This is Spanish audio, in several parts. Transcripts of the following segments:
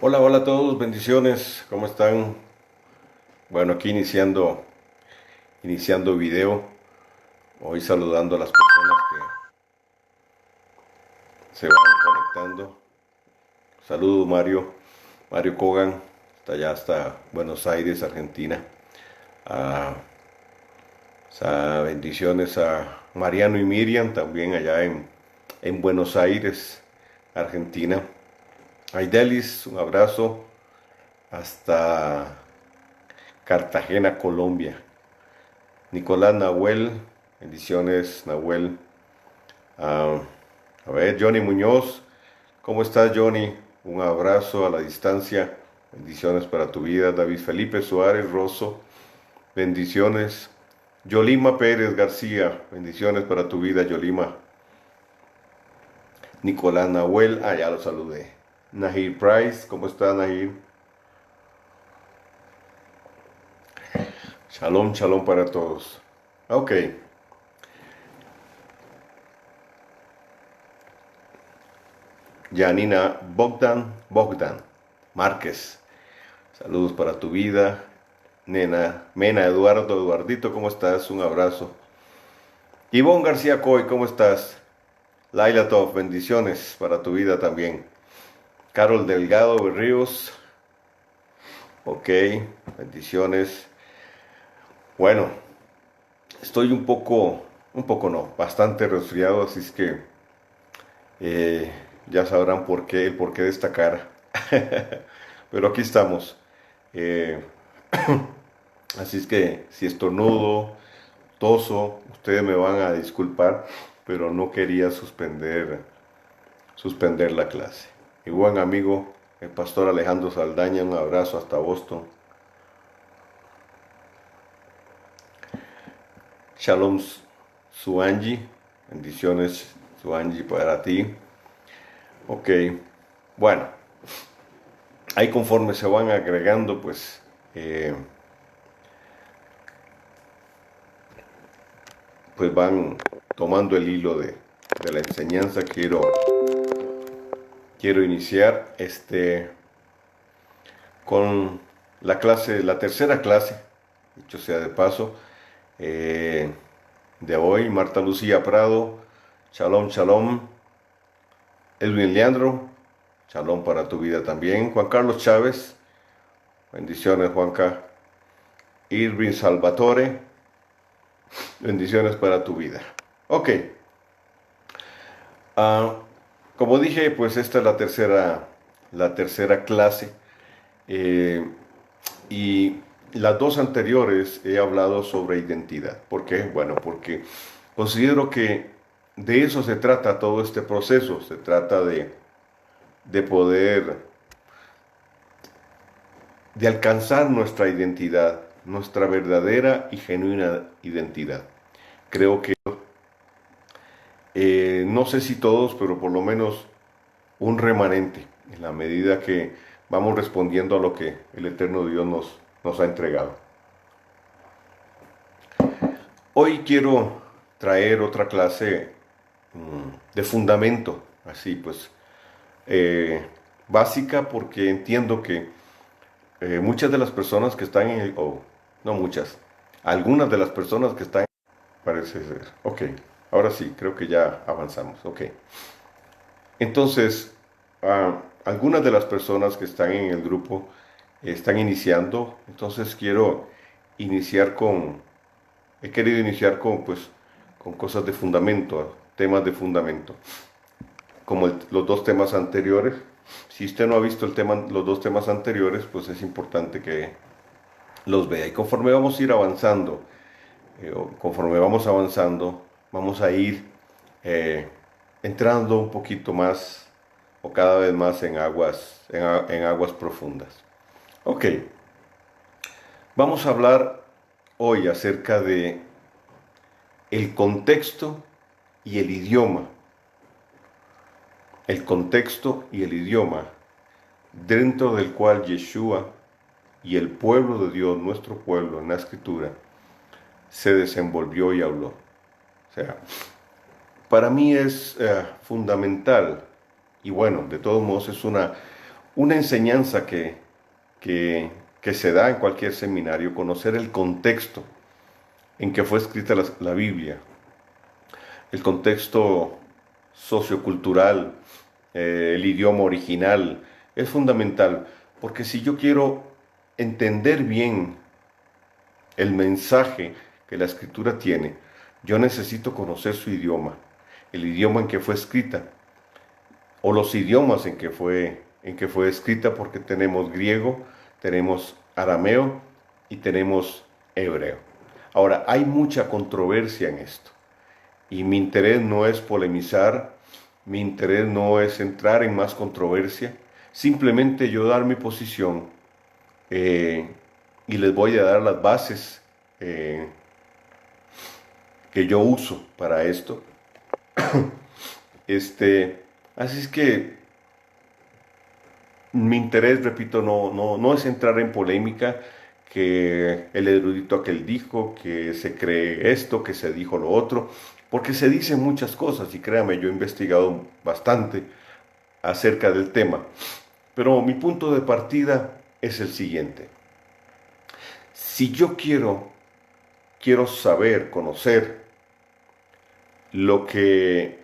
Hola, hola a todos, bendiciones, ¿cómo están? Bueno, aquí iniciando video, hoy saludando a las personas que se van conectando. Saludos Mario Kogan, está allá hasta Buenos Aires, Argentina. Ah, bendiciones a Mariano y Miriam, también allá en Buenos Aires, Argentina. Aidelis, un abrazo hasta Cartagena, Colombia. Nicolás Nahuel, bendiciones Nahuel. Ah, a ver, Johnny Muñoz, ¿cómo estás Johnny? Un abrazo a la distancia, bendiciones para tu vida. David Felipe Suárez Rosso, bendiciones. Yolima Pérez García, bendiciones para tu vida Yolima. Nicolás Nahuel, ya lo saludé. Nahir Price, ¿cómo está Nahir? Shalom, shalom para todos. Ok. Janina Bogdan Márquez. Saludos para tu vida. Mena Eduardito, ¿cómo estás? Un abrazo. Ivonne García Coy, ¿cómo estás? Laila Tov, bendiciones para tu vida también. Carol Delgado Berríos, ok, bendiciones. Bueno, estoy un poco no, bastante resfriado, así es que eh, ya sabrán el porqué de esta cara. Pero aquí estamos. Eh, Así es que si estornudo, toso, ustedes me van a disculpar, pero no quería suspender la clase. Mi buen amigo, el pastor Alejandro Saldaña, un abrazo hasta Boston. Shalom Suanji, bendiciones Suanji para ti. Ok, bueno, ahí conforme se van agregando, pues van tomando el hilo de la enseñanza. Quiero iniciar con la tercera clase, dicho sea de paso, eh, de hoy. Marta Lucía Prado, shalom, shalom. Edwin Leandro, shalom para tu vida también. Juan Carlos Chávez, bendiciones Juanca. Irving Salvatore, bendiciones para tu vida. Ok, ah, como dije, pues esta es la tercera clase. eh, y las dos anteriores he hablado sobre identidad. ¿Por qué? Bueno, porque considero que de eso se trata todo este proceso. Se trata de poder, de alcanzar nuestra identidad, nuestra verdadera y genuina identidad. Creo que, no sé si todos, pero por lo menos un remanente, en la medida que vamos respondiendo a lo que el eterno Dios nos ha entregado. Hoy quiero traer otra clase de fundamento, así pues, básica, porque entiendo que muchas de las personas que están no muchas, algunas de las personas que están, parece ser, ok, ahora sí, creo que ya avanzamos, ok. Entonces, algunas de las personas que están en el grupo están iniciando, entonces he querido iniciar con cosas de fundamento, temas de fundamento, como los dos temas anteriores. Si usted no ha visto los dos temas anteriores, pues es importante que los vea. Y conforme vamos a ir avanzando, vamos a ir entrando un poquito más o cada vez más en aguas profundas. Ok, vamos a hablar hoy acerca de el contexto y el idioma. El contexto y el idioma dentro del cual Yeshua y el pueblo de Dios, nuestro pueblo en la Escritura, se desenvolvió y habló. O sea, para mí es fundamental, y bueno, de todos modos es una enseñanza que se da en cualquier seminario, conocer el contexto en que fue escrita la Biblia, el contexto sociocultural, el idioma original, es fundamental, porque si yo quiero entender bien el mensaje que la Escritura tiene, yo necesito conocer su idioma, el idioma en que fue escrita, o los idiomas en que fue escrita, porque tenemos griego, tenemos arameo y tenemos hebreo. Ahora, hay mucha controversia en esto, y mi interés no es polemizar, mi interés no es entrar en más controversia, simplemente yo dar mi posición y les voy a dar las bases que yo uso para esto. Así es que mi interés, repito, no es entrar en polémica, que el erudito aquel dijo, que se cree esto, que se dijo lo otro, porque se dicen muchas cosas y créame, yo he investigado bastante acerca del tema. Pero mi punto de partida es el siguiente. Si yo quiero saber, conocer lo que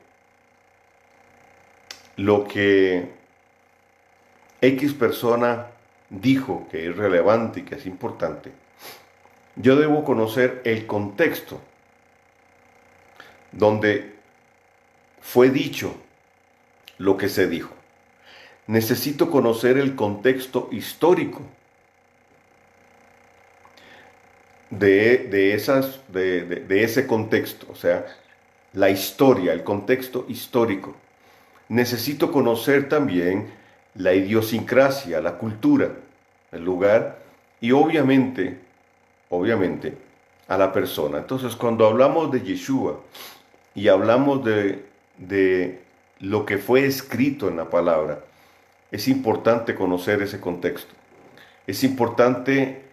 X persona dijo que es relevante y que es importante, yo debo conocer el contexto donde fue dicho lo que se dijo. Necesito conocer el contexto histórico de ese contexto, o sea, la historia, el contexto histórico. Necesito conocer también la idiosincrasia, la cultura, el lugar y obviamente a la persona. Entonces, cuando hablamos de Yeshua y hablamos de lo que fue escrito en la palabra, es importante conocer ese contexto. Es importante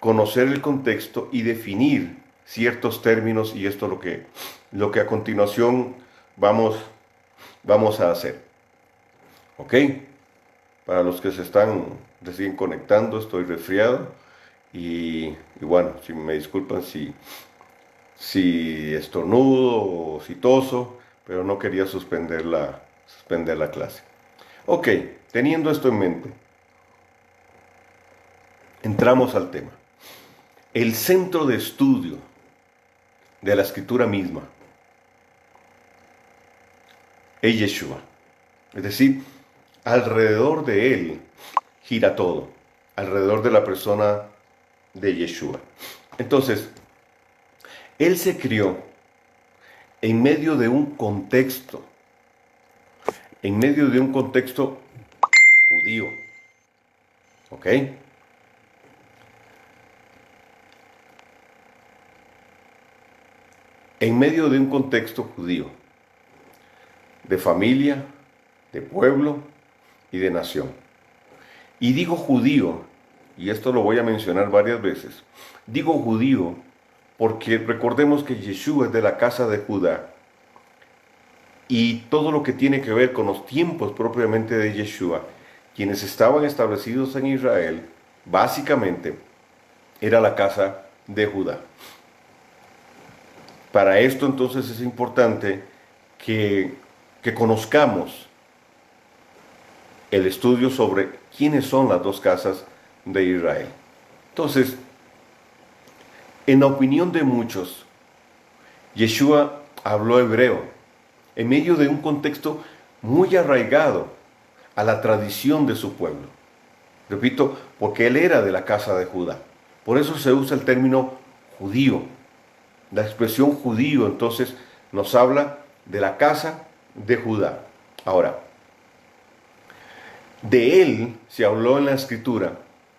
conocer el contexto y definir ciertos términos, y esto es lo que a continuación vamos a hacer. ¿Ok? Para los que se están recién conectando, estoy resfriado y bueno, si me disculpan si estornudo o si toso, pero no quería suspender la clase. Ok, teniendo esto en mente, entramos al tema. El centro de estudio de la Escritura misma es Yeshua. Es decir, alrededor de él gira todo, alrededor de la persona de Yeshua. Entonces, él se crió en medio de un contexto, judío. ¿Ok? En medio de un contexto judío, de familia, de pueblo y de nación. Y digo judío, y esto lo voy a mencionar varias veces, digo judío porque recordemos que Yeshua es de la casa de Judá, y todo lo que tiene que ver con los tiempos propiamente de Yeshua, quienes estaban establecidos en Israel, básicamente era la casa de Judá. Para esto entonces es importante que conozcamos el estudio sobre quiénes son las dos casas de Israel. Entonces, en la opinión de muchos, Yeshua habló hebreo, en medio de un contexto muy arraigado a la tradición de su pueblo. Repito, porque él era de la casa de Judá. Por eso se usa el término judío. La expresión judío entonces nos habla de la casa de Judá. Ahora, de él se habló en la escritura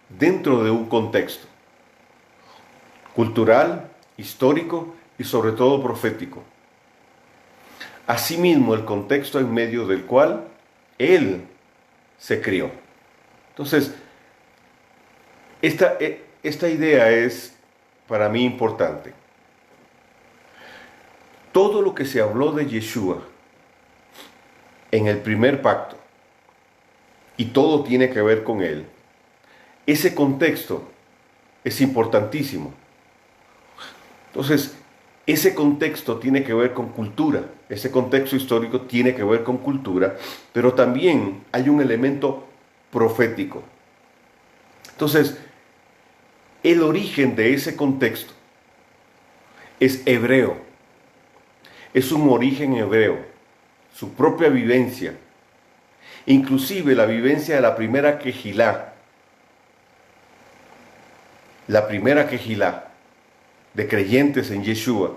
dentro de un contexto cultural, histórico y sobre todo profético. Asimismo, el contexto en medio del cual él se crió. Entonces, esta idea es para mí importante. Todo lo que se habló de Yeshua en el primer pacto, y todo tiene que ver con él, ese contexto es importantísimo. Entonces, ese contexto tiene que ver con cultura, ese contexto histórico tiene que ver con cultura, pero también hay un elemento profético. Entonces, el origen de ese contexto es hebreo, es un origen hebreo, su propia vivencia, inclusive la vivencia de la primera Kehilá de creyentes en Yeshua.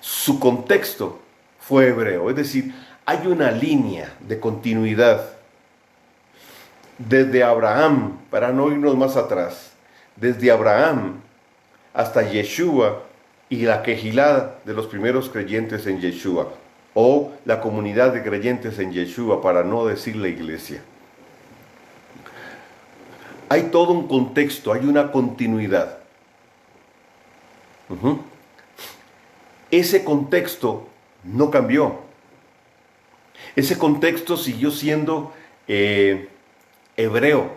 Su contexto fue hebreo, es decir, hay una línea de continuidad desde Abraham, para no irnos más atrás, desde Abraham hasta Yeshua y la Kehilá de los primeros creyentes en Yeshua, o la comunidad de creyentes en Yeshua, para no decir la iglesia. Hay todo un contexto, hay una continuidad. Ese contexto no cambió. Ese contexto siguió siendo hebreo.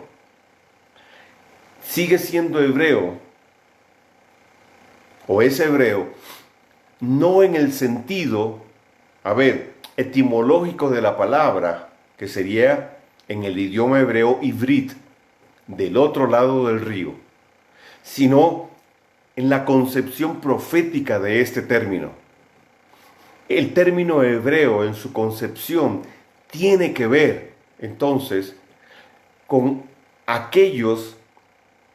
Sigue siendo hebreo, o es hebreo, no en el sentido, etimológico de la palabra, que sería en el idioma hebreo ivrit, del otro lado del río, sino en la concepción profética de este término. El término hebreo en su concepción tiene que ver, entonces, con aquellos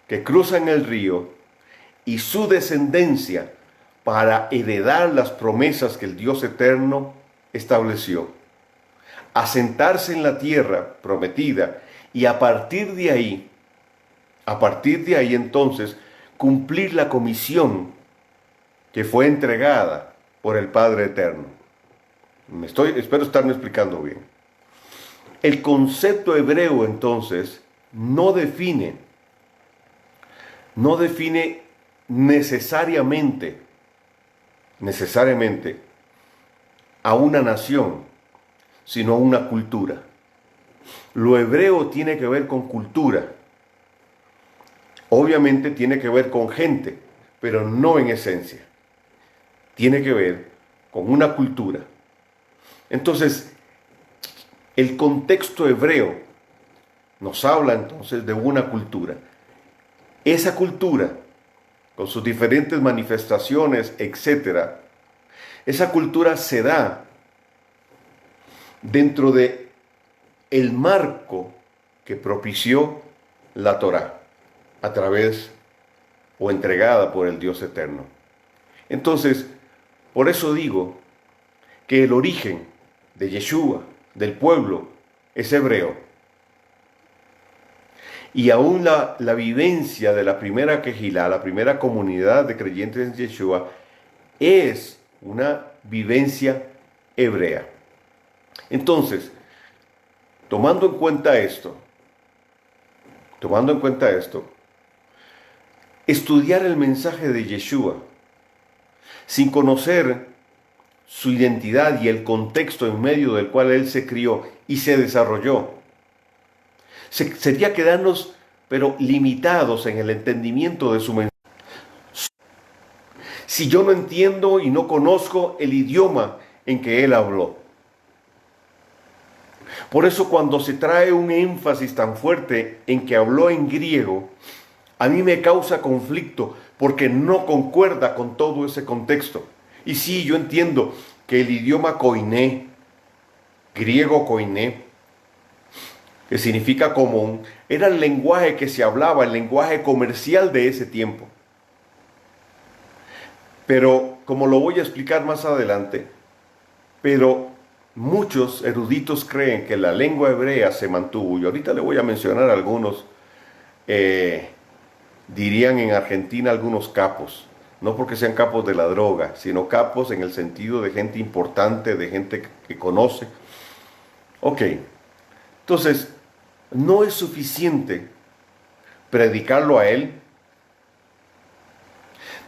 que cruzan el río y su descendencia para heredar las promesas que el Dios eterno estableció, asentarse en la tierra prometida y a partir de ahí entonces cumplir la comisión que fue entregada por el Padre Eterno. Espero estarme explicando bien. El concepto hebreo entonces no define necesariamente a una nación, sino a una cultura. Lo hebreo tiene que ver con cultura. Obviamente tiene que ver con gente, pero no en esencia. Tiene que ver con una cultura. Entonces, el contexto hebreo nos habla entonces de una cultura. Esa cultura, con sus diferentes manifestaciones, etc., esa cultura se da dentro de el marco que propició la Torá, a través o entregada por el Dios eterno. Entonces, por eso digo que el origen de Yeshua, del pueblo, es hebreo. Y aún la vivencia de la primera Kehilá, la primera comunidad de creyentes en Yeshua, es una vivencia hebrea. Entonces, tomando en cuenta esto, estudiar el mensaje de Yeshua sin conocer su identidad y el contexto en medio del cual él se crió y se desarrolló, sería quedarnos pero limitados en el entendimiento de su mensaje. Si yo no entiendo y no conozco el idioma en que él habló. Por eso cuando se trae un énfasis tan fuerte en que habló en griego, a mí me causa conflicto porque no concuerda con todo ese contexto. Y sí, yo entiendo que el idioma koiné, griego koiné, que significa común, era el lenguaje que se hablaba, el lenguaje comercial de ese tiempo. Pero, como lo voy a explicar más adelante, pero muchos eruditos creen que la lengua hebrea se mantuvo, y ahorita le voy a mencionar algunos, dirían en Argentina algunos capos, no porque sean capos de la droga, sino capos en el sentido de gente importante, de gente que conoce. Ok, entonces, no es suficiente predicarlo a él,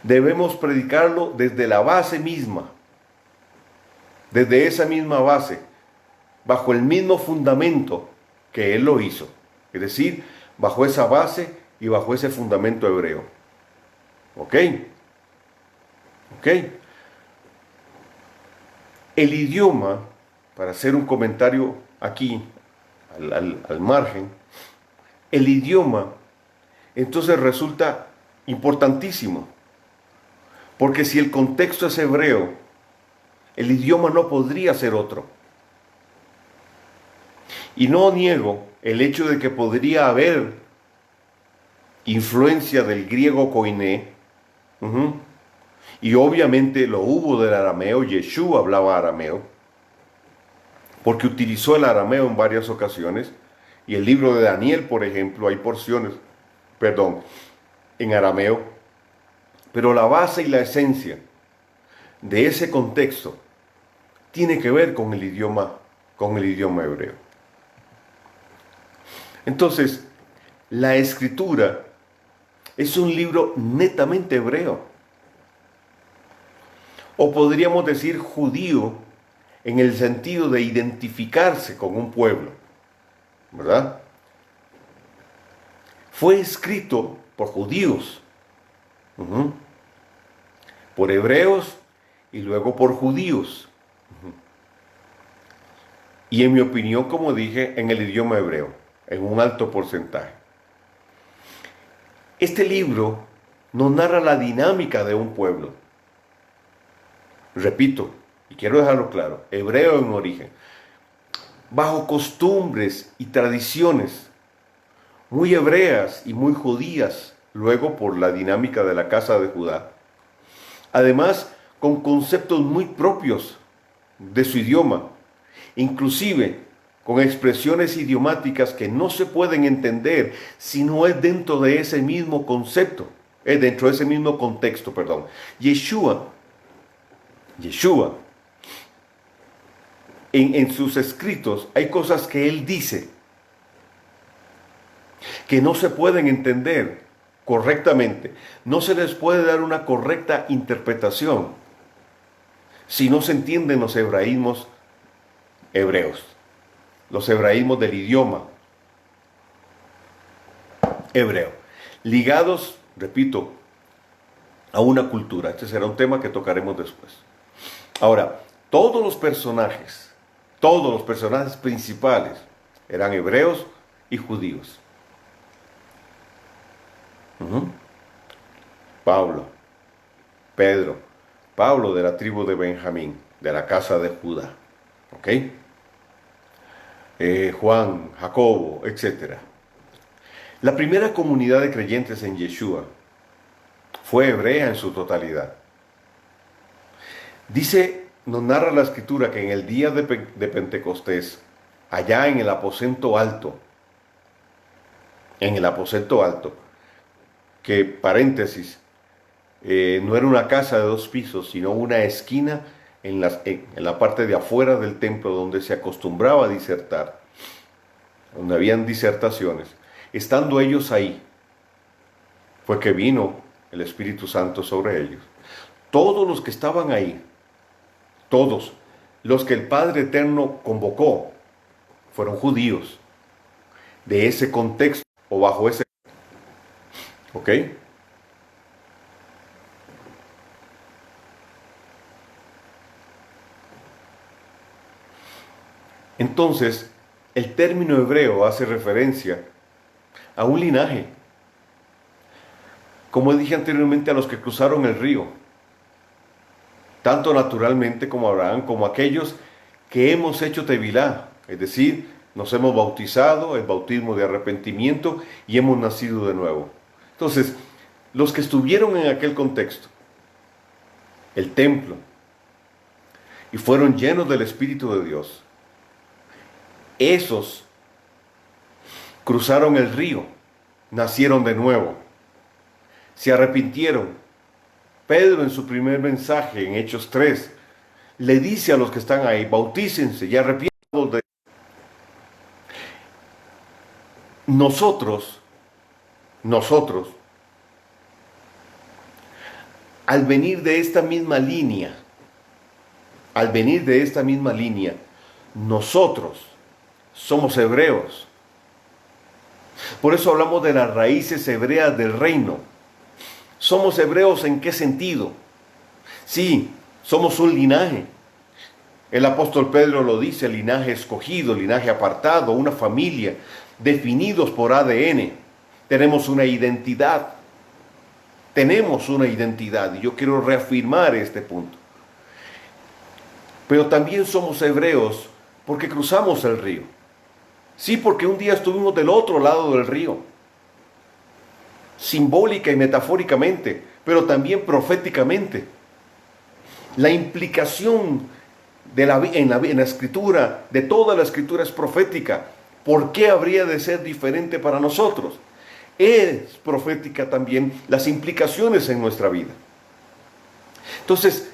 debemos predicarlo desde la base misma, desde esa misma base, bajo el mismo fundamento que él lo hizo, es decir, bajo esa base y bajo ese fundamento hebreo. ¿Ok? ¿Ok? El idioma, para hacer un comentario aquí, al margen, el idioma entonces resulta importantísimo, porque si el contexto es hebreo, el idioma no podría ser otro. Y no niego el hecho de que podría haber influencia del griego koiné, y obviamente lo hubo del arameo. Yeshua hablaba arameo, porque utilizó el arameo en varias ocasiones, y el libro de Daniel, por ejemplo, hay porciones, en arameo, pero la base y la esencia de ese contexto tiene que ver con el idioma hebreo. Entonces, la escritura es un libro netamente hebreo, o podríamos decir judío, en el sentido de identificarse con un pueblo, ¿verdad? Fue escrito por judíos, por hebreos y luego por judíos. Y en mi opinión, como dije, en el idioma hebreo, en un alto porcentaje. Este libro nos narra la dinámica de un pueblo. Repito, y quiero dejarlo claro, hebreo en origen, bajo costumbres y tradiciones muy hebreas y muy judías, luego por la dinámica de la casa de Judá. Además, con conceptos muy propios de su idioma, inclusive con expresiones idiomáticas que no se pueden entender si no es dentro de ese mismo concepto, dentro de ese mismo contexto, perdón. Yeshua, en sus escritos hay cosas que él dice que no se pueden entender correctamente, no se les puede dar una correcta interpretación si no se entienden los hebraísmos hebreos, los hebraísmos del idioma hebreo, ligados, repito, a una cultura. Este será un tema que tocaremos después. Ahora, todos los personajes principales eran hebreos y judíos. Pablo de la tribu de Benjamín, de la casa de Judá, ¿ok? Juan, Jacobo, etc. La primera comunidad de creyentes en Yeshua fue hebrea en su totalidad. Nos narra la escritura que en el día de Pentecostés, allá en el aposento alto, que, paréntesis, no era una casa de 2 pisos, sino una esquina en la parte de afuera del templo donde se acostumbraba a disertar, donde habían disertaciones. Estando ellos ahí, fue que vino el Espíritu Santo sobre ellos. Todos los que estaban ahí, todos los que el Padre Eterno convocó, fueron judíos, de ese contexto o bajo ese. ¿Ok? Entonces, el término hebreo hace referencia a un linaje. Como dije anteriormente, a los que cruzaron el río. tanto naturalmente como Abraham, como aquellos que hemos hecho tevilá, es decir, nos hemos bautizado, el bautismo de arrepentimiento, y hemos nacido de nuevo. Entonces, los que estuvieron en aquel contexto, el templo, y fueron llenos del Espíritu de Dios, esos cruzaron el río, nacieron de nuevo, se arrepintieron. Pedro en su primer mensaje en Hechos 3 le dice a los que están ahí: bautícense y arrepiéntanse de... Nosotros, al venir de esta misma línea, nosotros somos hebreos. Por eso hablamos de las raíces hebreas del reino. ¿Somos hebreos en qué sentido? Sí, somos un linaje. El apóstol Pedro lo dice: linaje escogido, linaje apartado, una familia, definidos por ADN. Tenemos una identidad. Y yo quiero reafirmar este punto. Pero también somos hebreos porque cruzamos el río. Sí, porque un día estuvimos del otro lado del río, simbólica y metafóricamente, pero también proféticamente. La implicación en la escritura, de toda la escritura, es profética. ¿Por qué habría de ser diferente para nosotros? Es profética también las implicaciones en nuestra vida. Entonces,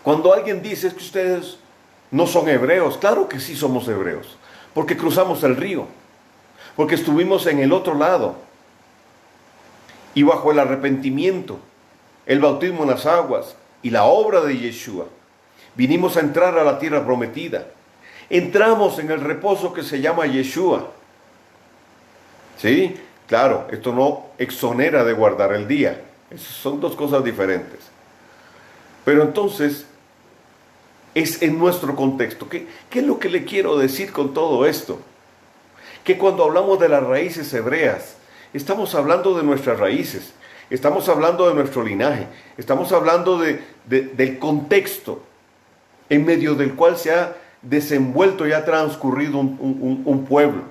cuando alguien dice: es que ustedes no son hebreos, claro que sí somos hebreos, porque cruzamos el río, porque estuvimos en el otro lado, y bajo el arrepentimiento, el bautismo en las aguas y la obra de Yeshua, vinimos a entrar a la tierra prometida. Entramos en el reposo que se llama Yeshua. Sí, claro, esto no exonera de guardar el día. Son dos cosas diferentes. Pero entonces, es en nuestro contexto. ¿Qué es lo que le quiero decir con todo esto? Que cuando hablamos de las raíces hebreas, estamos hablando de nuestras raíces, estamos hablando de nuestro linaje, estamos hablando del contexto en medio del cual se ha desenvuelto y ha transcurrido un pueblo.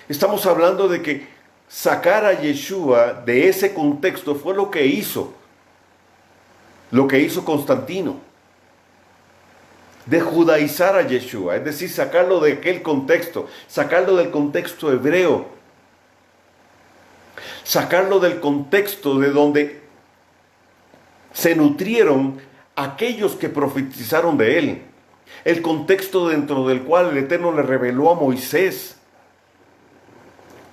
Estamos hablando de que sacar a Yeshua de ese contexto fue lo que hizo Constantino, de judaizar a Yeshua, es decir, sacarlo de aquel contexto, sacarlo del contexto hebreo, sacarlo del contexto de donde se nutrieron aquellos que profetizaron de él, el contexto dentro del cual el Eterno le reveló a Moisés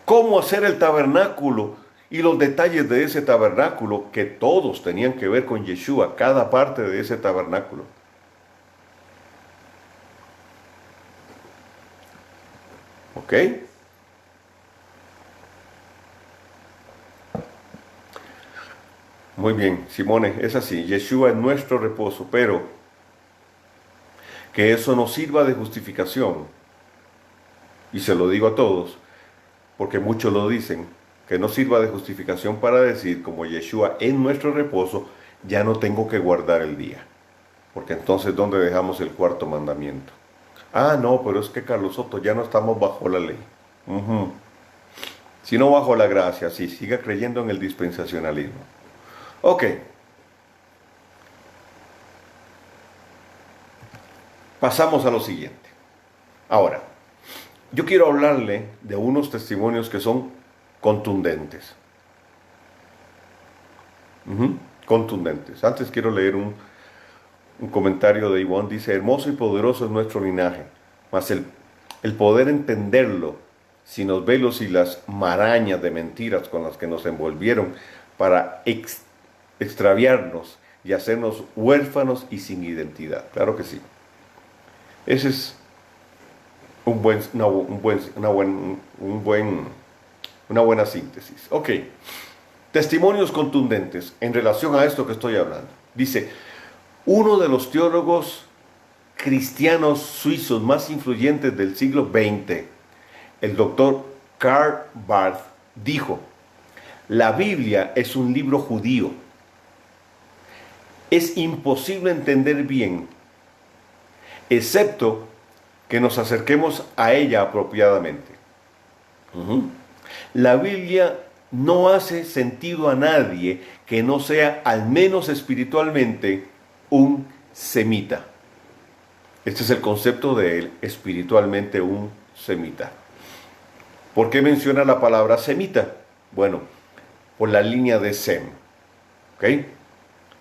cómo hacer el tabernáculo y los detalles de ese tabernáculo, que todos tenían que ver con Yeshua, cada parte de ese tabernáculo. ¿Ok? Muy bien, Simone, es así. Yeshua es nuestro reposo, pero que eso nos sirva de justificación. Y se lo digo a todos, porque muchos lo dicen, que no sirva de justificación para decir: como Yeshua es nuestro reposo, ya no tengo que guardar el día. Porque entonces, ¿dónde dejamos el cuarto mandamiento? Ah, no, pero es que, Carlos Soto, ya no estamos bajo la ley. Sino bajo la gracia. Sí, siga creyendo en el dispensacionalismo. Ok. Pasamos a lo siguiente. Ahora, yo quiero hablarle de unos testimonios que son contundentes. Contundentes. Antes quiero leer un comentario de Ivonne. Dice: hermoso y poderoso es nuestro linaje, mas el poder entenderlo sin los velos y las marañas de mentiras con las que nos envolvieron para extraviarnos y hacernos huérfanos y sin identidad. Claro que sí. Ese es una buena síntesis. Ok. Testimonios contundentes en relación a esto que estoy hablando. Dice: uno de los teólogos cristianos suizos más influyentes del siglo XX, el doctor Karl Barth, dijo: la Biblia es un libro judío. es imposible entender bien, excepto que nos acerquemos a ella apropiadamente. La Biblia no hace sentido a nadie que no sea, al menos espiritualmente, un semita. Este es el concepto de él, espiritualmente un semita. ¿Por qué menciona la palabra semita? Bueno, por la línea de Sem. ¿Ok?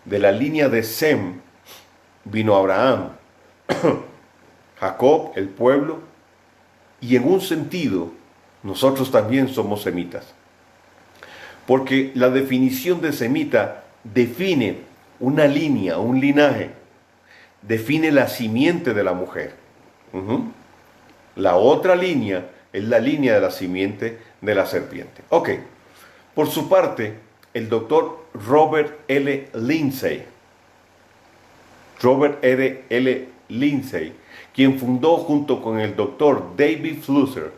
De la línea de Sem vino Abraham, Jacob, el pueblo, y en un sentido, nosotros también somos semitas. Porque la definición de semita define una línea, un linaje, define la simiente de la mujer. La otra línea es la línea de la simiente de la serpiente. Ok, por su parte, el doctor Robert L. Lindsay, quien fundó junto con el doctor David Flusser,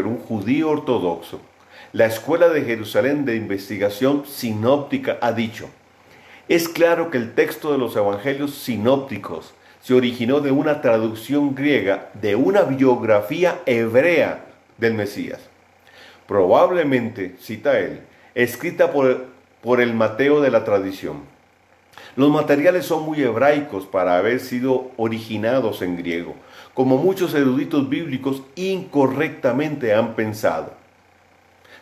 un judío ortodoxo, la Escuela de Jerusalén de Investigación Sinóptica, ha dicho: es claro que el texto de los evangelios sinópticos se originó de una traducción griega de una biografía hebrea del Mesías. Probablemente, cita él, escrita por el Mateo de la tradición. Los materiales son muy hebraicos para haber sido originados en griego, como muchos eruditos bíblicos incorrectamente han pensado.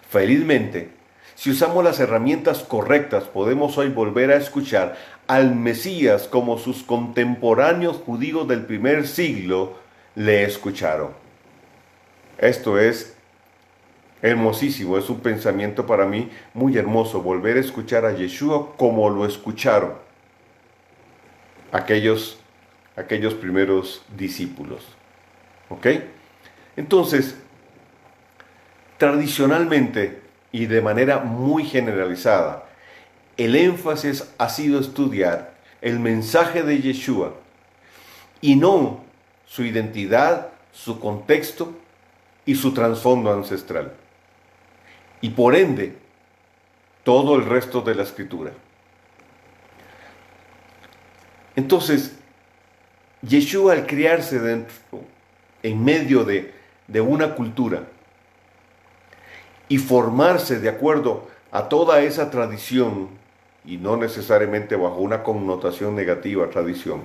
Felizmente, si usamos las herramientas correctas, podemos hoy volver a escuchar al Mesías como sus contemporáneos judíos del primer siglo le escucharon. Esto es hermosísimo, es un pensamiento para mí muy hermoso, volver a escuchar a Yeshua como lo escucharon aquellos primeros discípulos. ¿Ok? Entonces, tradicionalmente y de manera muy generalizada, el énfasis ha sido estudiar el mensaje de Yeshua y no su identidad, su contexto y su trasfondo ancestral. Y por ende, todo el resto de la escritura. Entonces, Yeshua, al criarse en medio de una cultura y formarse de acuerdo a toda esa tradición, y no necesariamente bajo una connotación negativa, tradición,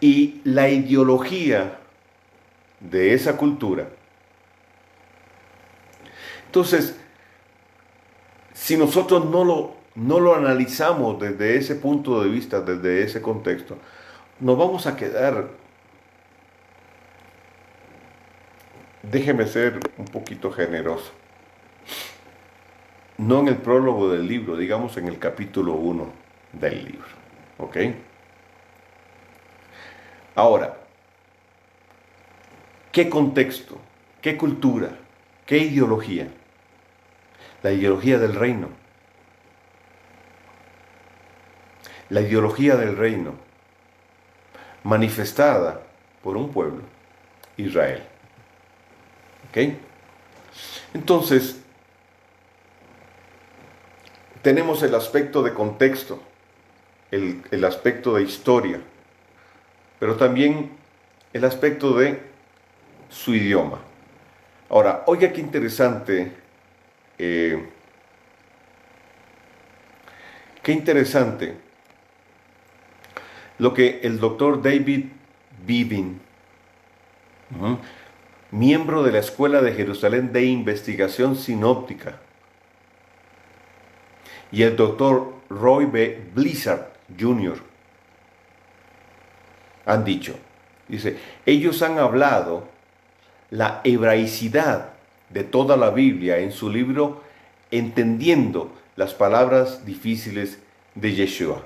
y la ideología de esa cultura. Entonces, si nosotros no lo analizamos desde ese punto de vista, desde ese contexto, nos vamos a quedar, déjeme ser un poquito generoso, no en el prólogo del libro, digamos en el capítulo 1 del libro. ¿Ok? Ahora, ¿qué contexto? ¿Qué cultura? ¿Qué ideología? La ideología del reino. La ideología del reino, manifestada por un pueblo, Israel. ¿Ok? Entonces, tenemos el aspecto de contexto, el aspecto de historia, pero también el aspecto de su idioma. Ahora, oiga qué interesante, lo que el doctor David Bivin, miembro de la Escuela de Jerusalén de Investigación Sinóptica, y el doctor Roy B. Blizzard Jr. han dicho. Dice, ellos han hablado la hebraicidad de toda la Biblia en su libro Entendiendo las palabras difíciles de Yeshua.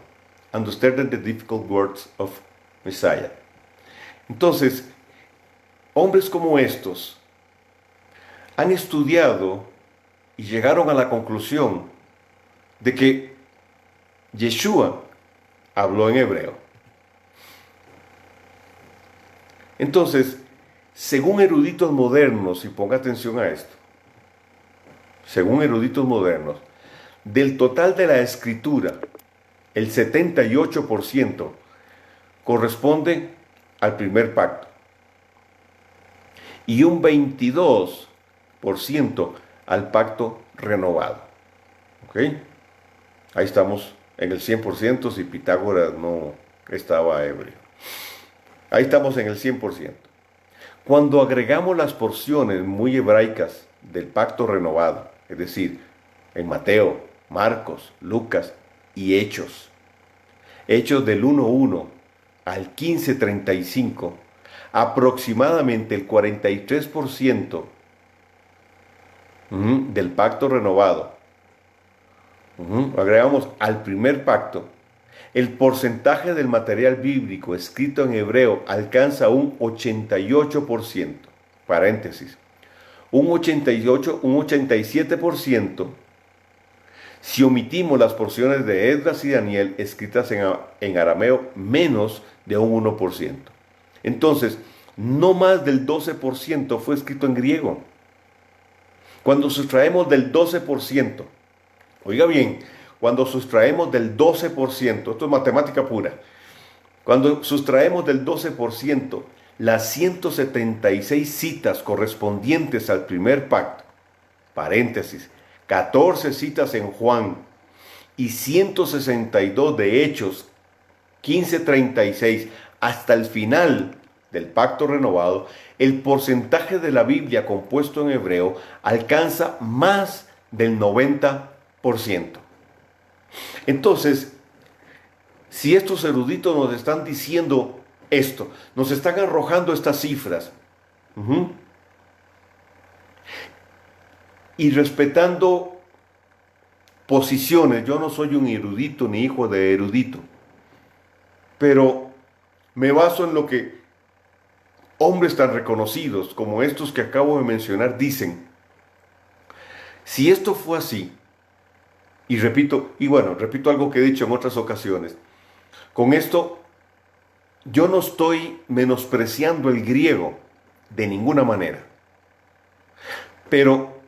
Understanding the Difficult Words of Messiah. Entonces, hombres como estos han estudiado y llegaron a la conclusión de que Yeshua habló en hebreo. Entonces, según eruditos modernos, y ponga atención a esto, según eruditos modernos, Del total de la escritura, el 78% corresponde al primer pacto y un 22% al pacto renovado. ¿Ok? Ahí estamos en el 100% si Pitágoras no estaba ebrio. Ahí estamos en el 100%. Cuando agregamos las porciones muy hebraicas del pacto renovado, es decir, en Mateo, Marcos, Lucas y Hechos del 1:1 al 15:35, aproximadamente el 43% del pacto renovado, agregamos al primer pacto, el porcentaje del material bíblico escrito en hebreo alcanza un 88%, paréntesis, un 87% si omitimos las porciones de Esdras y Daniel escritas en arameo, menos de un 1%. Entonces, no más del 12% fue escrito en griego. Cuando sustraemos del 12%, oiga bien, cuando sustraemos del 12%, esto es matemática pura, cuando sustraemos del 12% las 176 citas correspondientes al primer pacto, paréntesis, 14 citas en Juan y 162 de Hechos 15:36 hasta el final del pacto renovado, el porcentaje de la Biblia compuesto en hebreo alcanza más del 90%. Entonces, si estos eruditos nos están diciendo esto, nos están arrojando estas cifras, y respetando posiciones, yo no soy un erudito ni hijo de erudito, pero me baso en lo que hombres tan reconocidos como estos que acabo de mencionar dicen. Si esto fue así, y repito algo que he dicho en otras ocasiones, con esto yo no estoy menospreciando el griego de ninguna manera, pero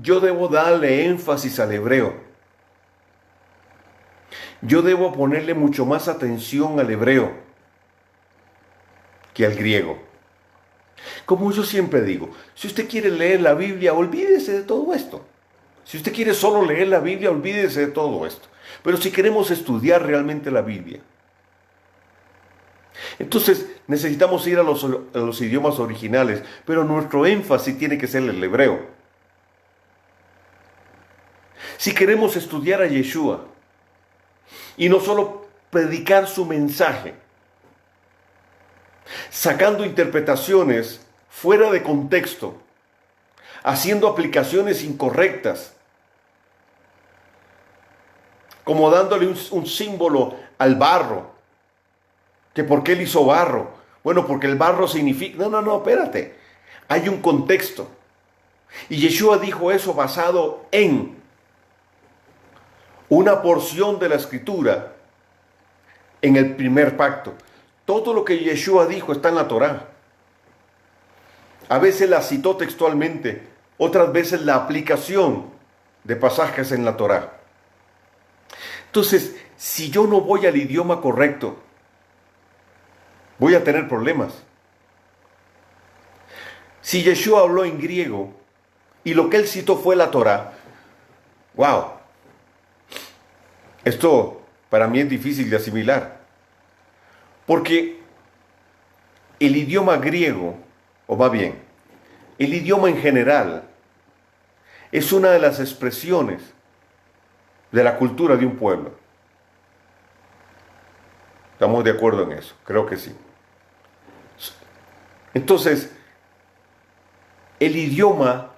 yo debo darle énfasis al hebreo. Yo debo ponerle mucho más atención al hebreo que al griego. Como yo siempre digo, si usted quiere leer la Biblia, olvídese de todo esto. Si usted quiere solo leer la Biblia, olvídese de todo esto. Pero si queremos estudiar realmente la Biblia, entonces necesitamos ir a los idiomas originales, pero nuestro énfasis tiene que ser el hebreo. Si queremos estudiar a Yeshua y no solo predicar su mensaje, sacando interpretaciones fuera de contexto, haciendo aplicaciones incorrectas, como dándole un símbolo al barro, que por qué él hizo barro. Bueno, porque el barro significa... No, espérate. Hay un contexto. Y Yeshua dijo eso basado en una porción de la escritura en el primer pacto. Todo lo que Yeshua dijo está en la Torá. A veces la citó textualmente, otras veces la aplicación de pasajes en la Torá. Entonces, si yo no voy al idioma correcto, voy a tener problemas. Si Yeshua habló en griego y lo que él citó fue la Torá, wow, esto para mí es difícil de asimilar. Porque el idioma griego, o más bien, el idioma en general, es una de las expresiones de la cultura de un pueblo. ¿Estamos de acuerdo en eso? Creo que sí. Entonces, el idioma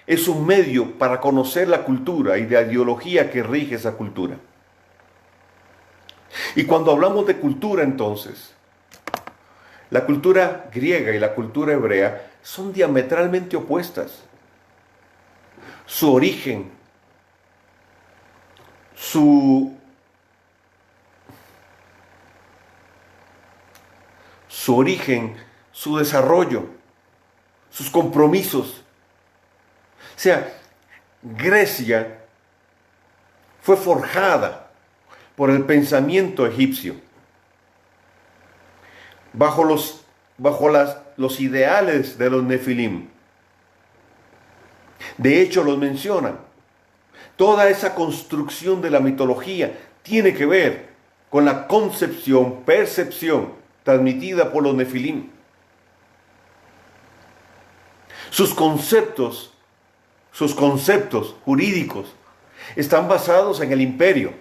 es un medio para conocer la cultura y la ideología que rige esa cultura. Y cuando hablamos de cultura, entonces, la cultura griega y la cultura hebrea son diametralmente opuestas. Su origen, su origen, su desarrollo, sus compromisos. O sea, Grecia fue forjada por el pensamiento egipcio, bajo los ideales de los nefilim. De hecho, los mencionan. Toda esa construcción de la mitología tiene que ver con la concepción, percepción transmitida por los nefilim. Sus conceptos jurídicos están basados en el imperio,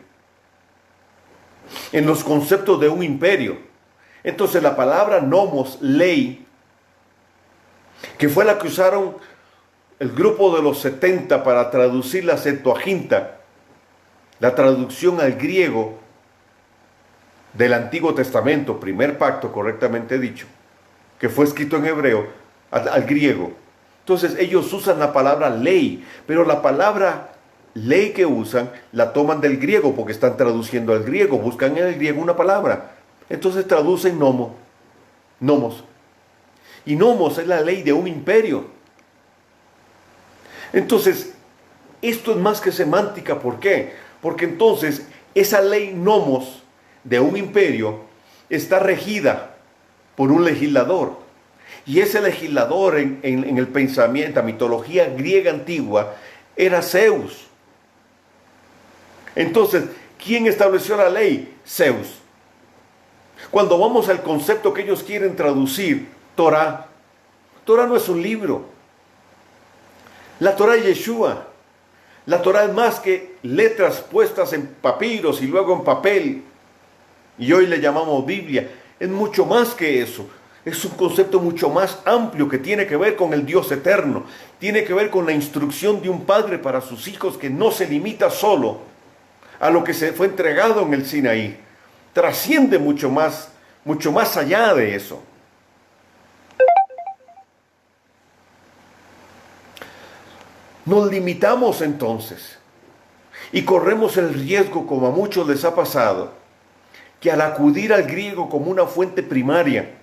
en los conceptos de un imperio. Entonces la palabra nomos, ley, que fue la que usaron el grupo de los 70 para traducir la Septuaginta, la traducción al griego del Antiguo Testamento, primer pacto correctamente dicho, que fue escrito en hebreo, al griego. Entonces ellos usan la palabra ley, pero la palabra ley que usan la toman del griego porque están traduciendo al griego, buscan en el griego una palabra. Entonces traducen nomos. Y nomos es la ley de un imperio. Entonces, esto es más que semántica. ¿Por qué? Porque entonces esa ley nomos de un imperio está regida por un legislador. Y ese legislador en el pensamiento, la mitología griega antigua, era Zeus. Entonces, ¿quién estableció la ley? Zeus. Cuando vamos al concepto que ellos quieren traducir, Torah. Torah no es un libro. La Torah es Yeshua. La Torah es más que letras puestas en papiros y luego en papel. Y hoy le llamamos Biblia. Es mucho más que eso. Es un concepto mucho más amplio que tiene que ver con el Dios eterno. Tiene que ver con la instrucción de un padre para sus hijos que no se limita solo a lo que se fue entregado en el Sinaí. Trasciende mucho más allá de eso. Nos limitamos entonces y corremos el riesgo, como a muchos les ha pasado, que al acudir al griego como una fuente primaria,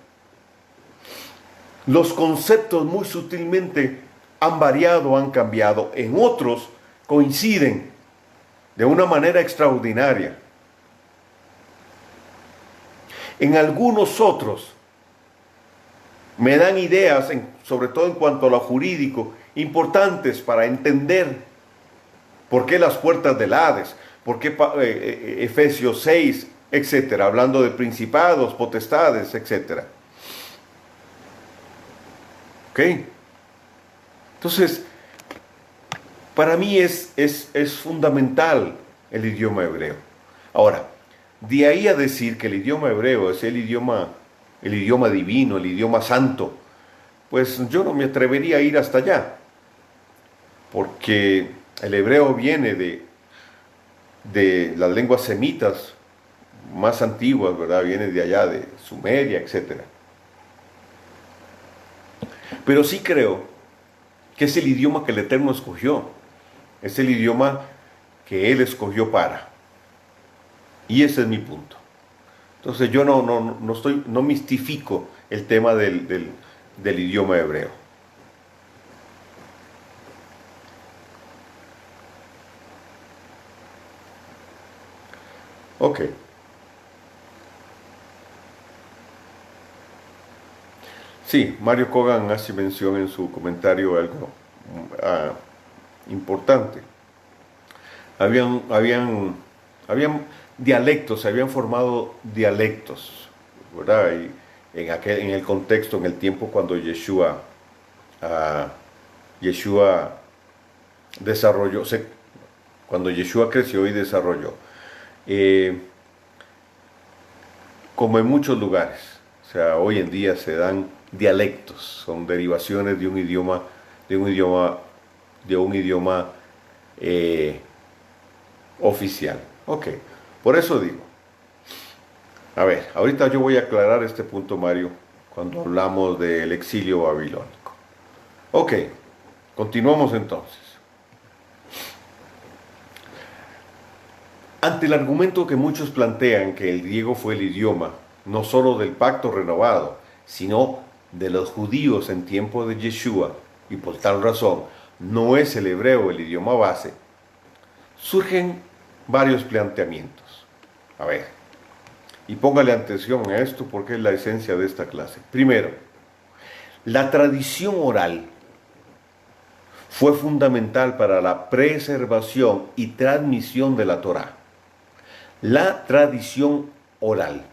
los conceptos muy sutilmente han variado, han cambiado. En otros coinciden de una manera extraordinaria. En algunos otros me dan ideas, sobre todo en cuanto a lo jurídico, importantes para entender por qué las puertas del Hades, por qué Efesios 6, etcétera, hablando de principados, potestades, etcétera. ¿Ok? Entonces, para mí es fundamental el idioma hebreo. Ahora, de ahí a decir que el idioma hebreo es el idioma divino, el idioma santo, pues yo no me atrevería a ir hasta allá, porque el hebreo viene de las lenguas semitas más antiguas, ¿verdad? Viene de allá, de Sumeria, etc. Pero sí creo que es el idioma que el Eterno escogió, es el idioma que Él escogió para. Y ese es mi punto. Entonces yo no mistifico el tema del idioma hebreo. Ok. Sí, Mario Kogan hace mención en su comentario de algo importante. Habían dialectos, se habían formado dialectos, ¿verdad? Y en el contexto, en el tiempo cuando Yeshua desarrolló, cuando Yeshua creció y desarrolló, como en muchos lugares, o sea, hoy en día se dan dialectos, son derivaciones de un idioma oficial. Ok, por eso digo. A ver, ahorita yo voy a aclarar este punto, Mario, cuando hablamos del exilio babilónico. Ok, continuamos entonces. Ante el argumento que muchos plantean que el griego fue el idioma, no solo del pacto renovado, sino de los judíos en tiempo de Yeshua, y por tal razón no es el hebreo el idioma base, surgen varios planteamientos. A ver, y póngale atención a esto porque es la esencia de esta clase. Primero, la tradición oral fue fundamental para la preservación y transmisión de la Torá. La tradición oral.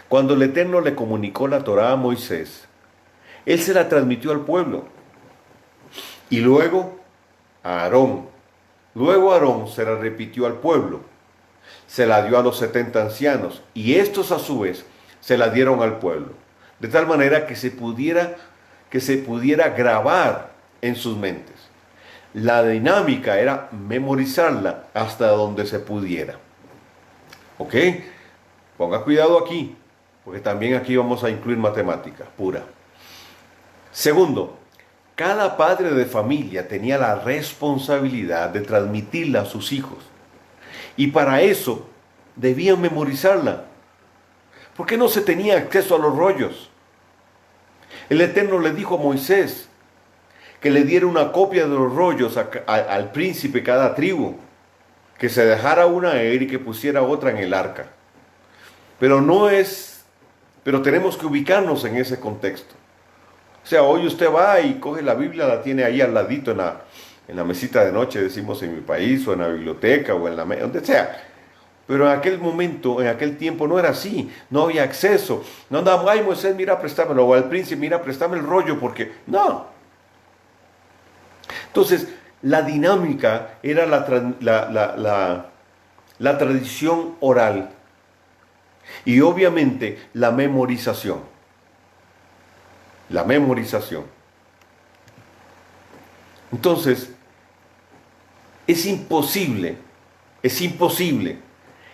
Cuando el Eterno le comunicó la Torá a Moisés, él se la transmitió al pueblo y luego a Aarón. Luego Aarón se la repitió al pueblo, se la dio a los 70 ancianos y estos a su vez se la dieron al pueblo, de tal manera que se pudiera grabar en sus mentes. La dinámica era memorizarla hasta donde se pudiera. ¿Ok? Ponga cuidado aquí, porque también aquí vamos a incluir matemática pura. Segundo, cada padre de familia tenía la responsabilidad de transmitirla a sus hijos. Y para eso debían memorizarla. Porque no se tenía acceso a los rollos. El Eterno le dijo a Moisés que le diera una copia de los rollos al príncipe de cada tribu, que se dejara una a él y que pusiera otra en el arca. Pero tenemos que ubicarnos en ese contexto. O sea, hoy usted va y coge la Biblia, la tiene ahí al ladito en la mesita de noche, decimos en mi país, o en la biblioteca, o en donde sea. Pero en aquel momento, en aquel tiempo no era así, no había acceso. No andábamos, ay Moisés, mira, préstamelo, o al príncipe, mira, préstame el rollo, porque no. Entonces, la dinámica era la tradición oral y obviamente la memorización. La memorización. Entonces, es imposible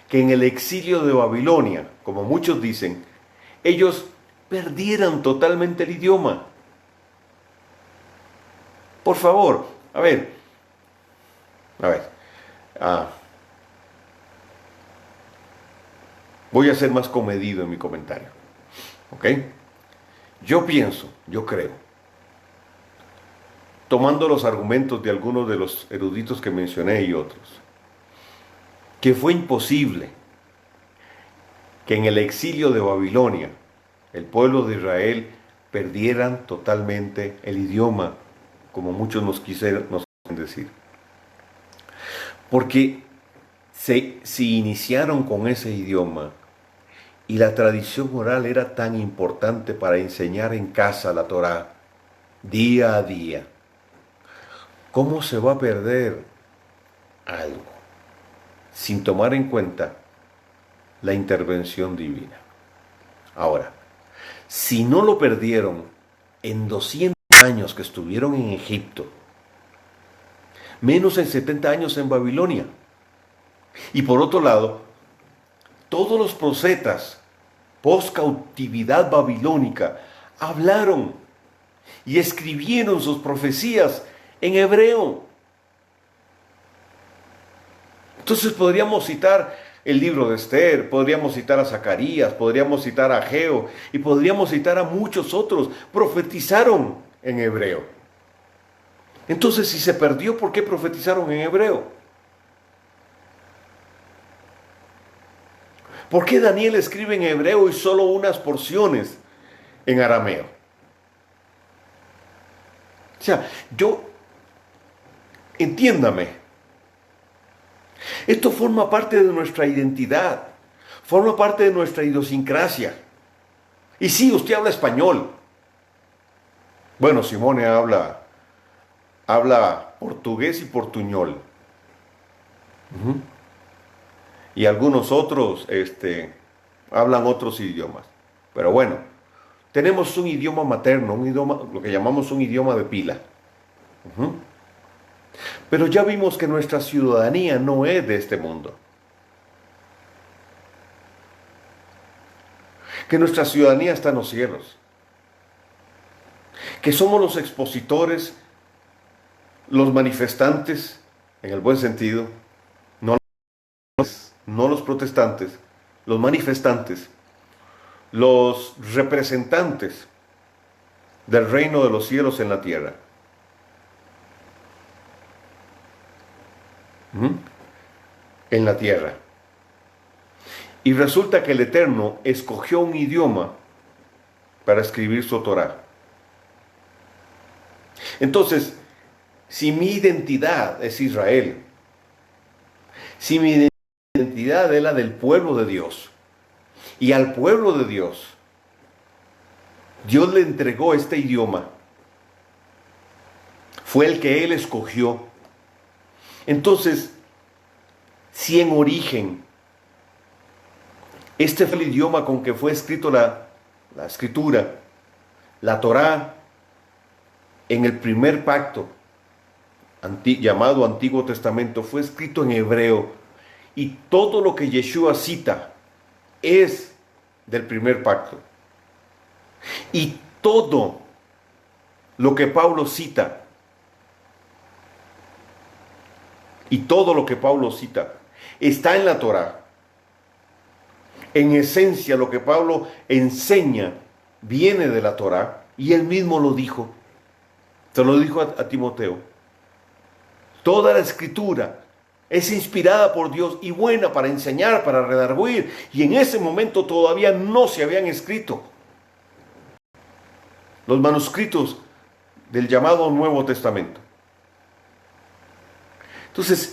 que en el exilio de Babilonia, como muchos dicen, ellos perdieran totalmente el idioma. Por favor, a ver, voy a ser más comedido en mi comentario, ¿ok? Yo creo, tomando los argumentos de algunos de los eruditos que mencioné y otros, que fue imposible que en el exilio de Babilonia el pueblo de Israel perdieran totalmente el idioma, como muchos nos quieren decir. Porque se iniciaron con ese idioma y la tradición oral era tan importante para enseñar en casa la Torá, día a día. ¿Cómo se va a perder algo sin tomar en cuenta la intervención divina? Ahora, si no lo perdieron en 200 años que estuvieron en Egipto, menos en 70 años en Babilonia, y por otro lado, todos los profetas post-cautividad babilónica hablaron y escribieron sus profecías en hebreo. Entonces podríamos citar el libro de Esther, podríamos citar a Zacarías, podríamos citar a Ageo y podríamos citar a muchos otros. Profetizaron en hebreo. Entonces, si se perdió, ¿por qué profetizaron en hebreo? ¿Por qué Daniel escribe en hebreo y solo unas porciones en arameo? O sea, entiéndame, esto forma parte de nuestra identidad, forma parte de nuestra idiosincrasia. Y sí, usted habla español. Bueno, Simone habla portugués y portuñol. Y algunos otros hablan otros idiomas. Pero bueno, tenemos un idioma materno, un idioma, lo que llamamos un idioma de pila. Pero ya vimos que nuestra ciudadanía no es de este mundo. Que nuestra ciudadanía está en los cielos. Que somos los expositores, los manifestantes, en el buen sentido, no los protestantes, los manifestantes, los representantes del reino de los cielos en la tierra. en la tierra. Y resulta que el Eterno escogió un idioma para escribir su Torá. Entonces, si mi identidad es Israel, si mi identidad es la del pueblo de Dios, y al pueblo de Dios, Dios le entregó este idioma, fue el que Él escogió. Entonces, si en origen, este fue el idioma con que fue escrito la escritura, la Torá, en el primer pacto, llamado Antiguo Testamento, fue escrito en hebreo, y todo lo que Yeshua cita es del primer pacto. Y todo lo que Pablo cita, está en la Torá. En esencia, lo que Pablo enseña viene de la Torá, y él mismo lo dijo. Se lo dijo a Timoteo. Toda la escritura es inspirada por Dios y buena para enseñar, para redarguir. Y en ese momento todavía no se habían escrito los manuscritos del llamado Nuevo Testamento. Entonces,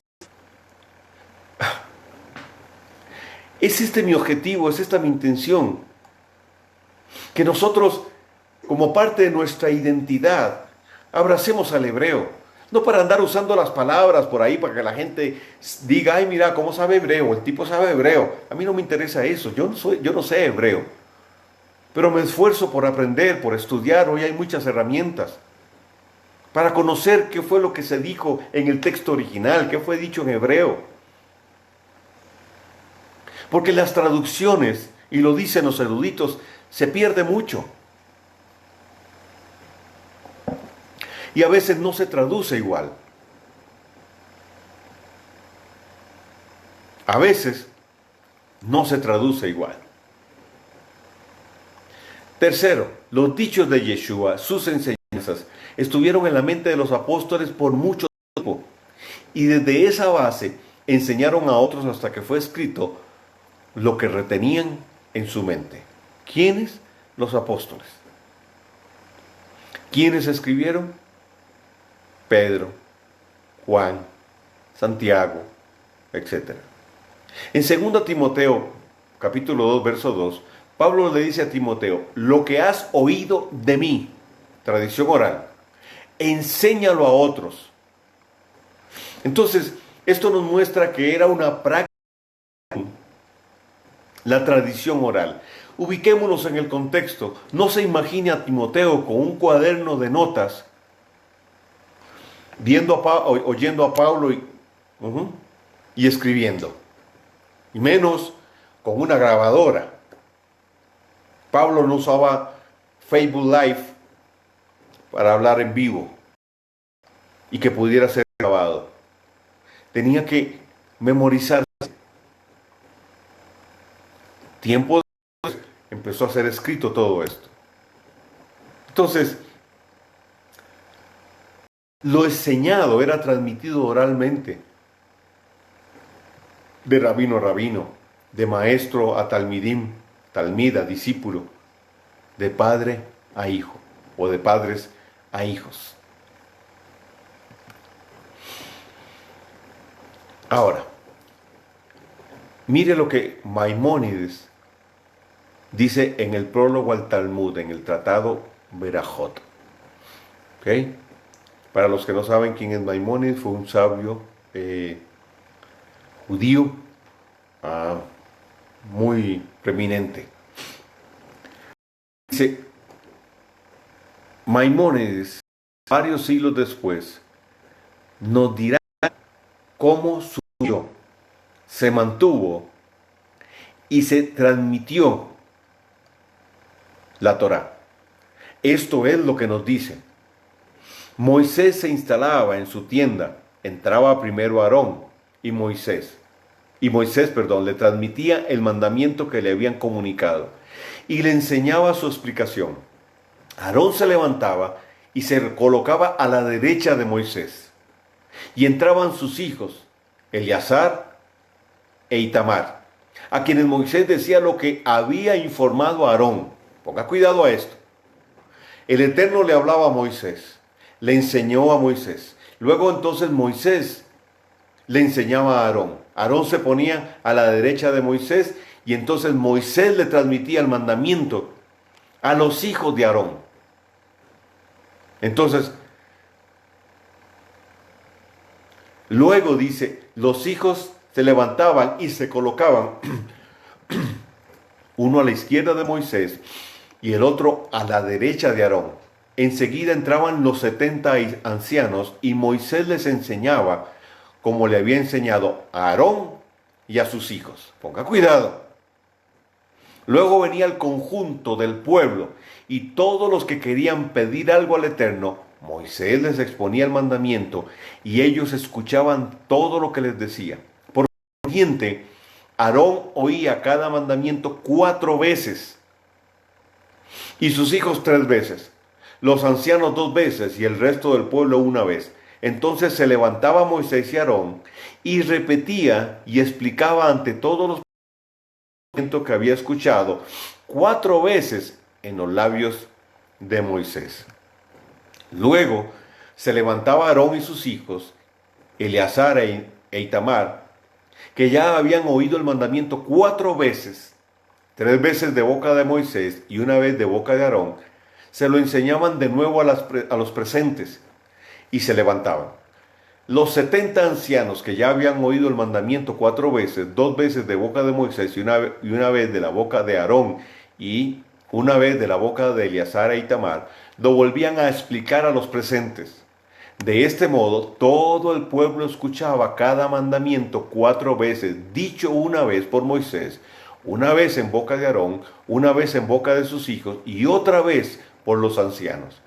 es este mi objetivo, es esta mi intención. Que nosotros, como parte de nuestra identidad, abracemos al hebreo. No para andar usando las palabras por ahí para que la gente diga, ay, mira, ¿cómo sabe hebreo? El tipo sabe hebreo. A mí no me interesa eso, yo no sé hebreo. Pero me esfuerzo por aprender, por estudiar. Hoy hay muchas herramientas para conocer qué fue lo que se dijo en el texto original, qué fue dicho en hebreo. Porque las traducciones, y lo dicen los eruditos, se pierde mucho. Y a veces no se traduce igual. A veces no se traduce igual. Tercero, los dichos de Yeshua, sus enseñanzas, estuvieron en la mente de los apóstoles por mucho tiempo. Y desde esa base enseñaron a otros hasta que fue escrito lo que retenían en su mente. ¿Quiénes? Los apóstoles. ¿Quiénes escribieron? Pedro, Juan, Santiago, etc. En 2 Timoteo, capítulo 2, verso 2, Pablo le dice a Timoteo, lo que has oído de mí, tradición oral, enséñalo a otros. Entonces, esto nos muestra que era una práctica, la tradición oral. Ubiquémonos en el contexto. No se imagine a Timoteo con un cuaderno de notas, oyendo a Pablo y escribiendo. Y menos con una grabadora. Pablo no usaba Facebook Live para hablar en vivo y que pudiera ser grabado. Tenía que memorizarse. Tiempo después empezó a ser escrito todo esto. Entonces, lo enseñado era transmitido oralmente, de rabino a rabino, de maestro a talmidim, talmida, discípulo, de padre a hijo, o de padres a hijos. Ahora, mire lo que Maimónides dice en el prólogo al Talmud, en el tratado Berajot. ¿Ok? Para los que no saben quién es Maimónides, fue un sabio judío muy preeminente. Dice, Maimónides, varios siglos después, nos dirá cómo surgió, se mantuvo y se transmitió la Torá. Esto es lo que nos dice. Moisés se instalaba en su tienda, entraba primero Aarón y Moisés le transmitía el mandamiento que le habían comunicado y le enseñaba su explicación. Aarón se levantaba y se colocaba a la derecha de Moisés. Y entraban sus hijos, Eleazar e Itamar, a quienes Moisés decía lo que había informado a Aarón. Ponga cuidado a esto. El Eterno le hablaba a Moisés, le enseñó a Moisés. Luego entonces Moisés le enseñaba a Aarón. Aarón se ponía a la derecha de Moisés y entonces Moisés le transmitía el mandamiento a los hijos de Aarón. Entonces, luego dice, los hijos se levantaban y se colocaban uno a la izquierda de Moisés y el otro a la derecha de Aarón. Enseguida entraban los 70 ancianos y Moisés les enseñaba como le había enseñado a Aarón y a sus hijos. Ponga cuidado. Luego venía el conjunto del pueblo y todos los que querían pedir algo al Eterno, Moisés les exponía el mandamiento y ellos escuchaban todo lo que les decía. Por consiguiente, Aarón oía cada mandamiento 4 veces y sus hijos 3 veces, los ancianos 2 veces y el resto del pueblo 1 vez. Entonces se levantaba Moisés y Aarón y repetía y explicaba ante todos los que había escuchado 4 veces en los labios de Moisés. Luego se levantaba Aarón y sus hijos, Eleazar e Itamar, que ya habían oído el mandamiento 4 veces, 3 veces de boca de Moisés y 1 vez de boca de Aarón, se lo enseñaban de nuevo a los presentes y se levantaban. Los 70 ancianos que ya habían oído el mandamiento 4 veces, 2 veces de boca de Moisés y una vez de la boca de Aarón y 1 vez de la boca de Eleazar e Itamar, lo volvían a explicar a los presentes. De este modo, todo el pueblo escuchaba cada mandamiento 4 veces, dicho 1 vez por Moisés, 1 vez en boca de Aarón, 1 vez en boca de sus hijos y otra vez por los ancianos.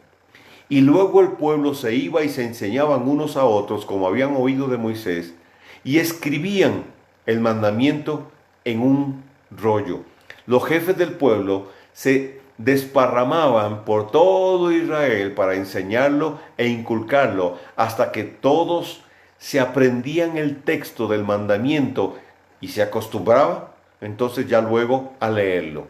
Y luego el pueblo se iba y se enseñaban unos a otros como habían oído de Moisés y escribían el mandamiento en un rollo. Los jefes del pueblo se desparramaban por todo Israel para enseñarlo e inculcarlo hasta que todos se aprendían el texto del mandamiento y se acostumbraban entonces ya luego a leerlo.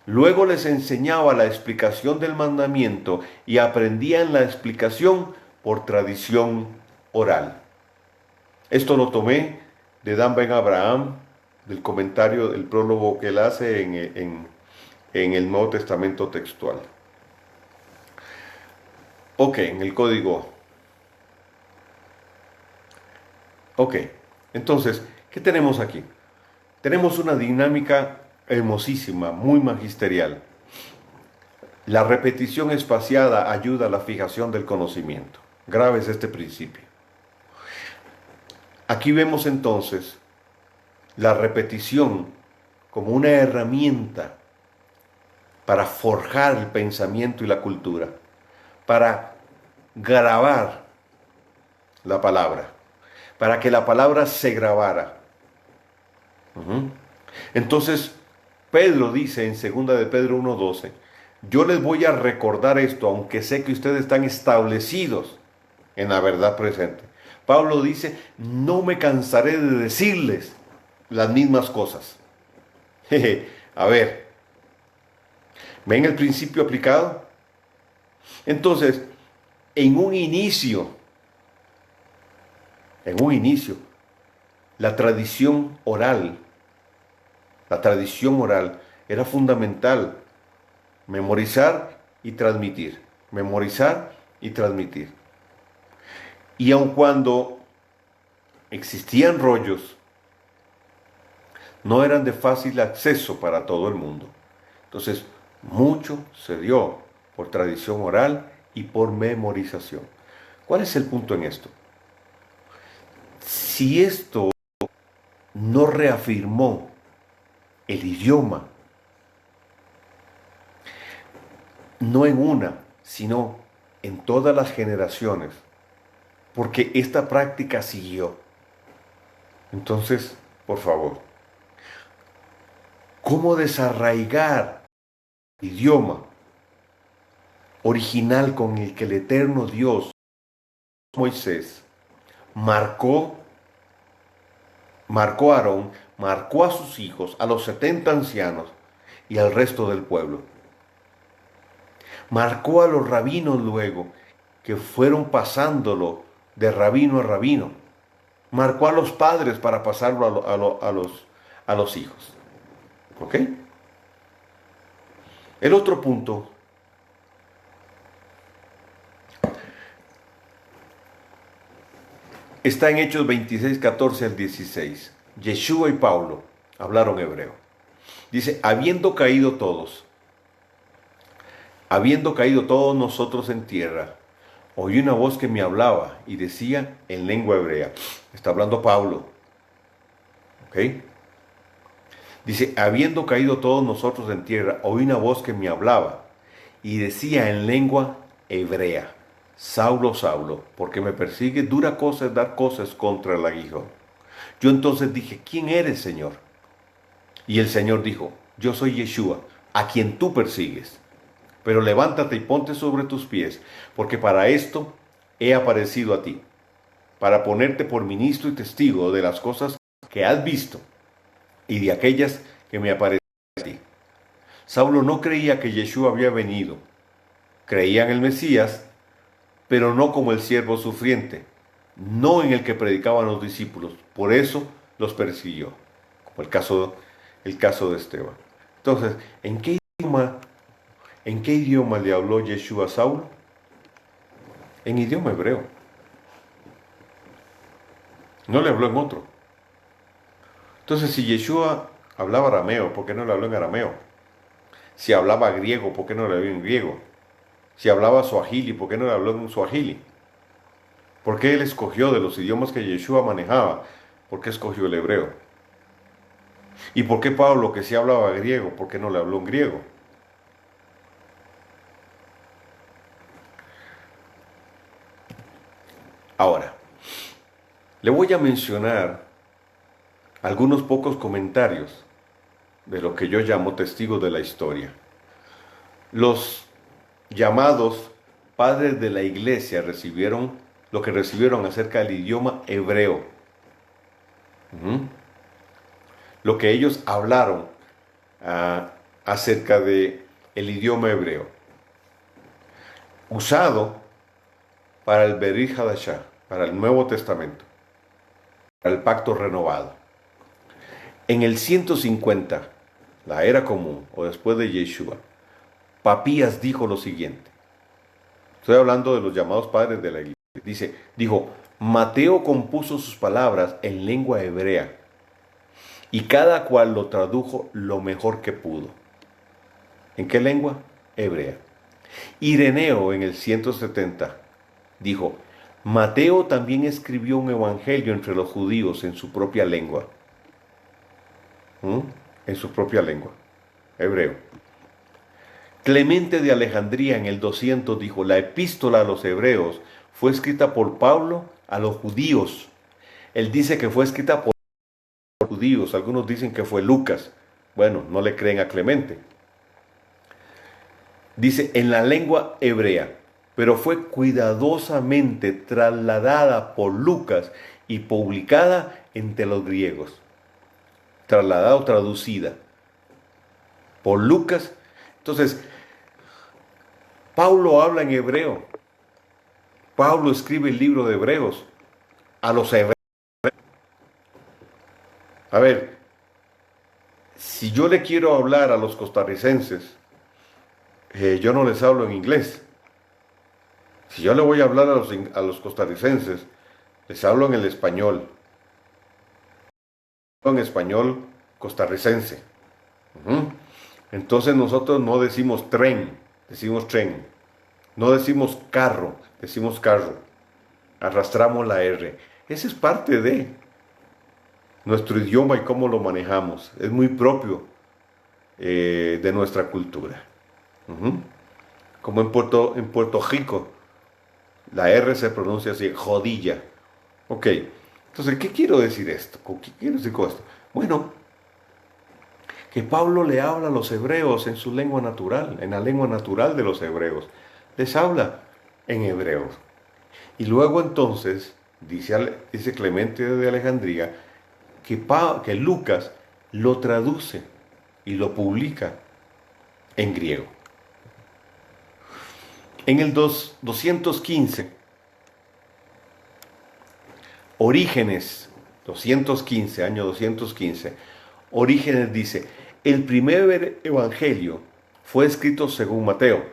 Luego les enseñaba la explicación del mandamiento y aprendían la explicación por tradición oral. Esto lo tomé de Dan Ben Abraham, del comentario, del prólogo que él hace en el Nuevo Testamento textual. Ok, en el código. Ok, entonces, ¿qué tenemos aquí? Tenemos una dinámica hermosísima, muy magisterial. La repetición espaciada ayuda a la fijación del conocimiento. Grave es este principio. Aquí vemos entonces la repetición como una herramienta para forjar el pensamiento y la cultura, para grabar la palabra, para que la palabra se grabara. Entonces, Pedro dice en 2 de Pedro 1:12, yo les voy a recordar esto, aunque sé que ustedes están establecidos en la verdad presente. Pablo dice, no me cansaré de decirles las mismas cosas. A ver, ¿ven el principio aplicado? Entonces, en un inicio, la tradición oral era fundamental. Memorizar y transmitir. Memorizar y transmitir. Y aun cuando existían rollos, no eran de fácil acceso para todo el mundo. Entonces, mucho se dio por tradición oral y por memorización. ¿Cuál es el punto en esto? Si esto no reafirmó el idioma, no en una, sino en todas las generaciones, porque esta práctica siguió. Entonces, por favor, ¿cómo desarraigar el idioma original con el que el eterno Dios, Moisés, marcó marcó a Aarón, marcó a sus hijos, a los 70 ancianos y al resto del pueblo. Marcó a los rabinos luego, que fueron pasándolo de rabino a rabino. Marcó a los padres para pasarlo a los hijos. ¿Ok? El otro punto está en Hechos 26, 14 al 16. Yeshua y Pablo hablaron hebreo. Dice, habiendo caído todos nosotros en tierra, oí una voz que me hablaba y decía en lengua hebrea. Está hablando Pablo. ¿Ok? Dice, habiendo caído todos nosotros en tierra, oí una voz que me hablaba y decía en lengua hebrea. Saulo, Saulo, ¿por qué me persigue? Dura cosa es dar cosas contra el aguijón. Yo entonces dije, ¿quién eres, Señor? Y el Señor dijo, yo soy Yeshua, a quien tú persigues. Pero levántate y ponte sobre tus pies, porque para esto he aparecido a ti, para ponerte por ministro y testigo de las cosas que has visto y de aquellas que me aparecieron a ti. Saulo no creía que Yeshua había venido. Creía en el Mesías, pero no como el siervo sufriente, no en el que predicaban los discípulos. Por eso los persiguió, como el caso de Esteban. Entonces, ¿en qué idioma le habló Yeshua a Saulo? En idioma hebreo. No le habló en otro. Entonces, si Yeshua hablaba arameo, ¿por qué no le habló en arameo? Si hablaba griego, ¿por qué no le habló en griego? Si hablaba suajili, ¿por qué no le habló en suajili? ¿Por qué él escogió de los idiomas que Yeshua manejaba? ¿Por qué escogió el hebreo? ¿Y por qué Pablo, que sí hablaba griego, por qué no le habló en griego? Ahora, le voy a mencionar algunos pocos comentarios de lo que yo llamo testigos de la historia. Los llamados padres de la iglesia recibieron lo que recibieron acerca del idioma hebreo. Lo que ellos hablaron acerca del idioma hebreo. Usado para el Berit Hadashah, para el Nuevo Testamento, para el Pacto Renovado. En el 150, la era común, o después de Yeshua, Papías dijo lo siguiente. Estoy hablando de los llamados padres de la iglesia. Dijo, Mateo compuso sus palabras en lengua hebrea y cada cual lo tradujo lo mejor que pudo. ¿En qué lengua? Hebrea. Ireneo en el 170 dijo, Mateo también escribió un evangelio entre los judíos en su propia lengua. En su propia lengua, hebreo. Clemente de Alejandría en el 200 dijo, la epístola a los hebreos fue escrita por Pablo a los judíos. Él dice que fue escrita por judíos, algunos dicen que fue Lucas. Bueno, no le creen a Clemente. Dice, en la lengua hebrea, pero fue cuidadosamente trasladada por Lucas y publicada entre los griegos. Trasladada o traducida por Lucas. Entonces, Pablo habla en hebreo. Pablo escribe el libro de Hebreos a los hebreos. A ver, si yo le quiero hablar a los costarricenses, yo no les hablo en inglés. Si yo le voy a hablar a los costarricenses, les hablo en el español. En español costarricense. Entonces nosotros no decimos tren, decimos tren. No decimos carro, decimos carro. Arrastramos la R. Ese es parte de nuestro idioma y cómo lo manejamos. Es muy propio de nuestra cultura. Como en Puerto Rico, la R se pronuncia así, jodilla. Ok, entonces, ¿qué quiero decir esto? ¿Qué quiero decir con esto? Bueno, que Pablo le habla a los hebreos en su lengua natural, en la lengua natural de los hebreos. Les habla en hebreo. Y luego entonces, dice Clemente de Alejandría, que Lucas lo traduce y lo publica en griego. En el 215, Orígenes, año 215, Orígenes dice, el primer evangelio fue escrito según Mateo,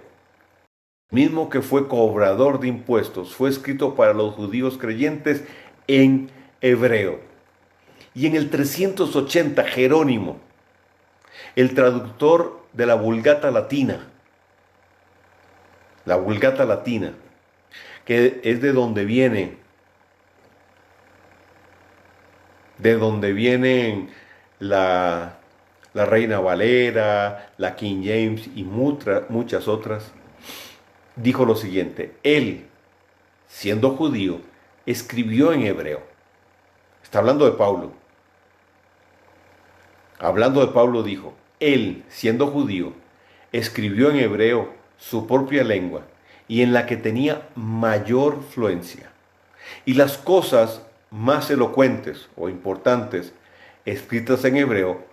mismo que fue cobrador de impuestos, fue escrito para los judíos creyentes en hebreo. Y en el 380, Jerónimo, el traductor de la Vulgata Latina, que es de donde vienen la Reina Valera, la King James y muchas otras, dijo lo siguiente: él, siendo judío, escribió en hebreo. Está hablando de Pablo. Hablando de Pablo dijo, él, siendo judío, escribió en hebreo su propia lengua y en la que tenía mayor fluencia. Y las cosas más elocuentes o importantes escritas en hebreo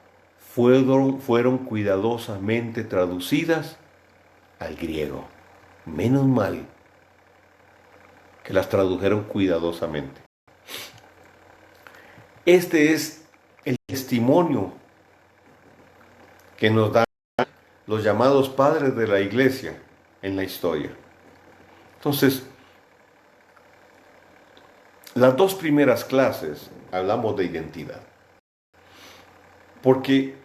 fueron cuidadosamente traducidas al griego. Menos mal que las tradujeron cuidadosamente. Este es el testimonio que nos dan los llamados padres de la iglesia en la historia. Entonces, las dos primeras clases hablamos de identidad, porque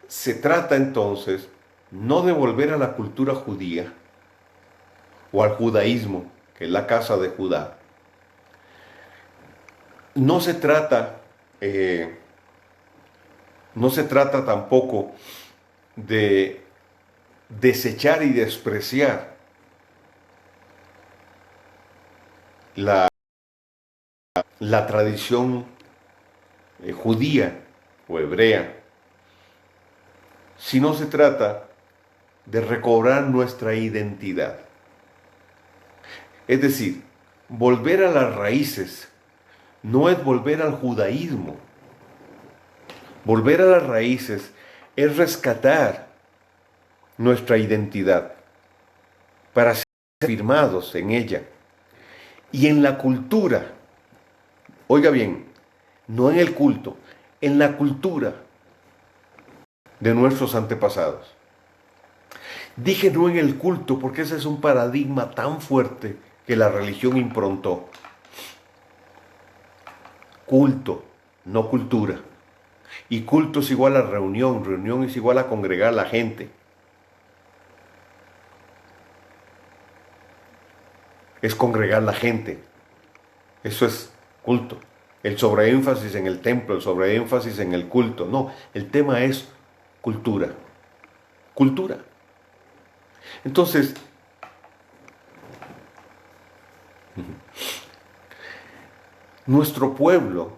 se trata entonces no de volver a la cultura judía o al judaísmo, que es la casa de Judá. No se trata tampoco de desechar y despreciar la tradición judía o hebrea, sino se trata de recobrar nuestra identidad. Es decir, volver a las raíces no es volver al judaísmo. Volver a las raíces es rescatar nuestra identidad para ser afirmados en ella y en la cultura. Oiga bien, no en el culto, en la cultura de nuestros antepasados. Dije no en el culto porque ese es un paradigma tan fuerte que la religión improntó. Culto, no cultura. Y culto es igual a reunión, reunión es igual a congregar a la gente. Es congregar la gente. Eso es culto. El sobreénfasis en el templo, el sobreénfasis en el culto. No, el tema es cultura. Cultura. Entonces, nuestro pueblo,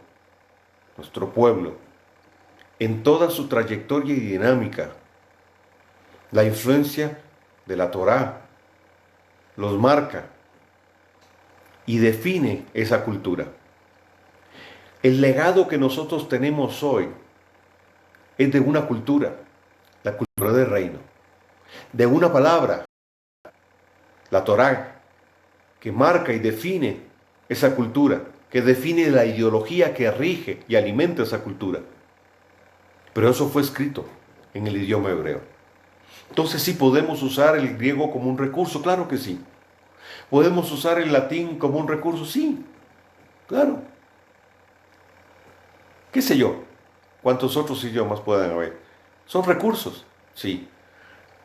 en toda su trayectoria y dinámica, la influencia de la Torá los marca y define esa cultura. El legado que nosotros tenemos hoy es de una cultura, la cultura del reino, de una palabra, la Torá, que marca y define esa cultura, que define la ideología que rige y alimenta esa cultura. Pero eso fue escrito en el idioma hebreo. Entonces sí podemos usar el griego como un recurso, claro que sí. ¿Podemos usar el latín como un recurso? Sí, claro. ¿Qué sé yo? ¿Cuántos otros idiomas pueden haber? Son recursos, sí.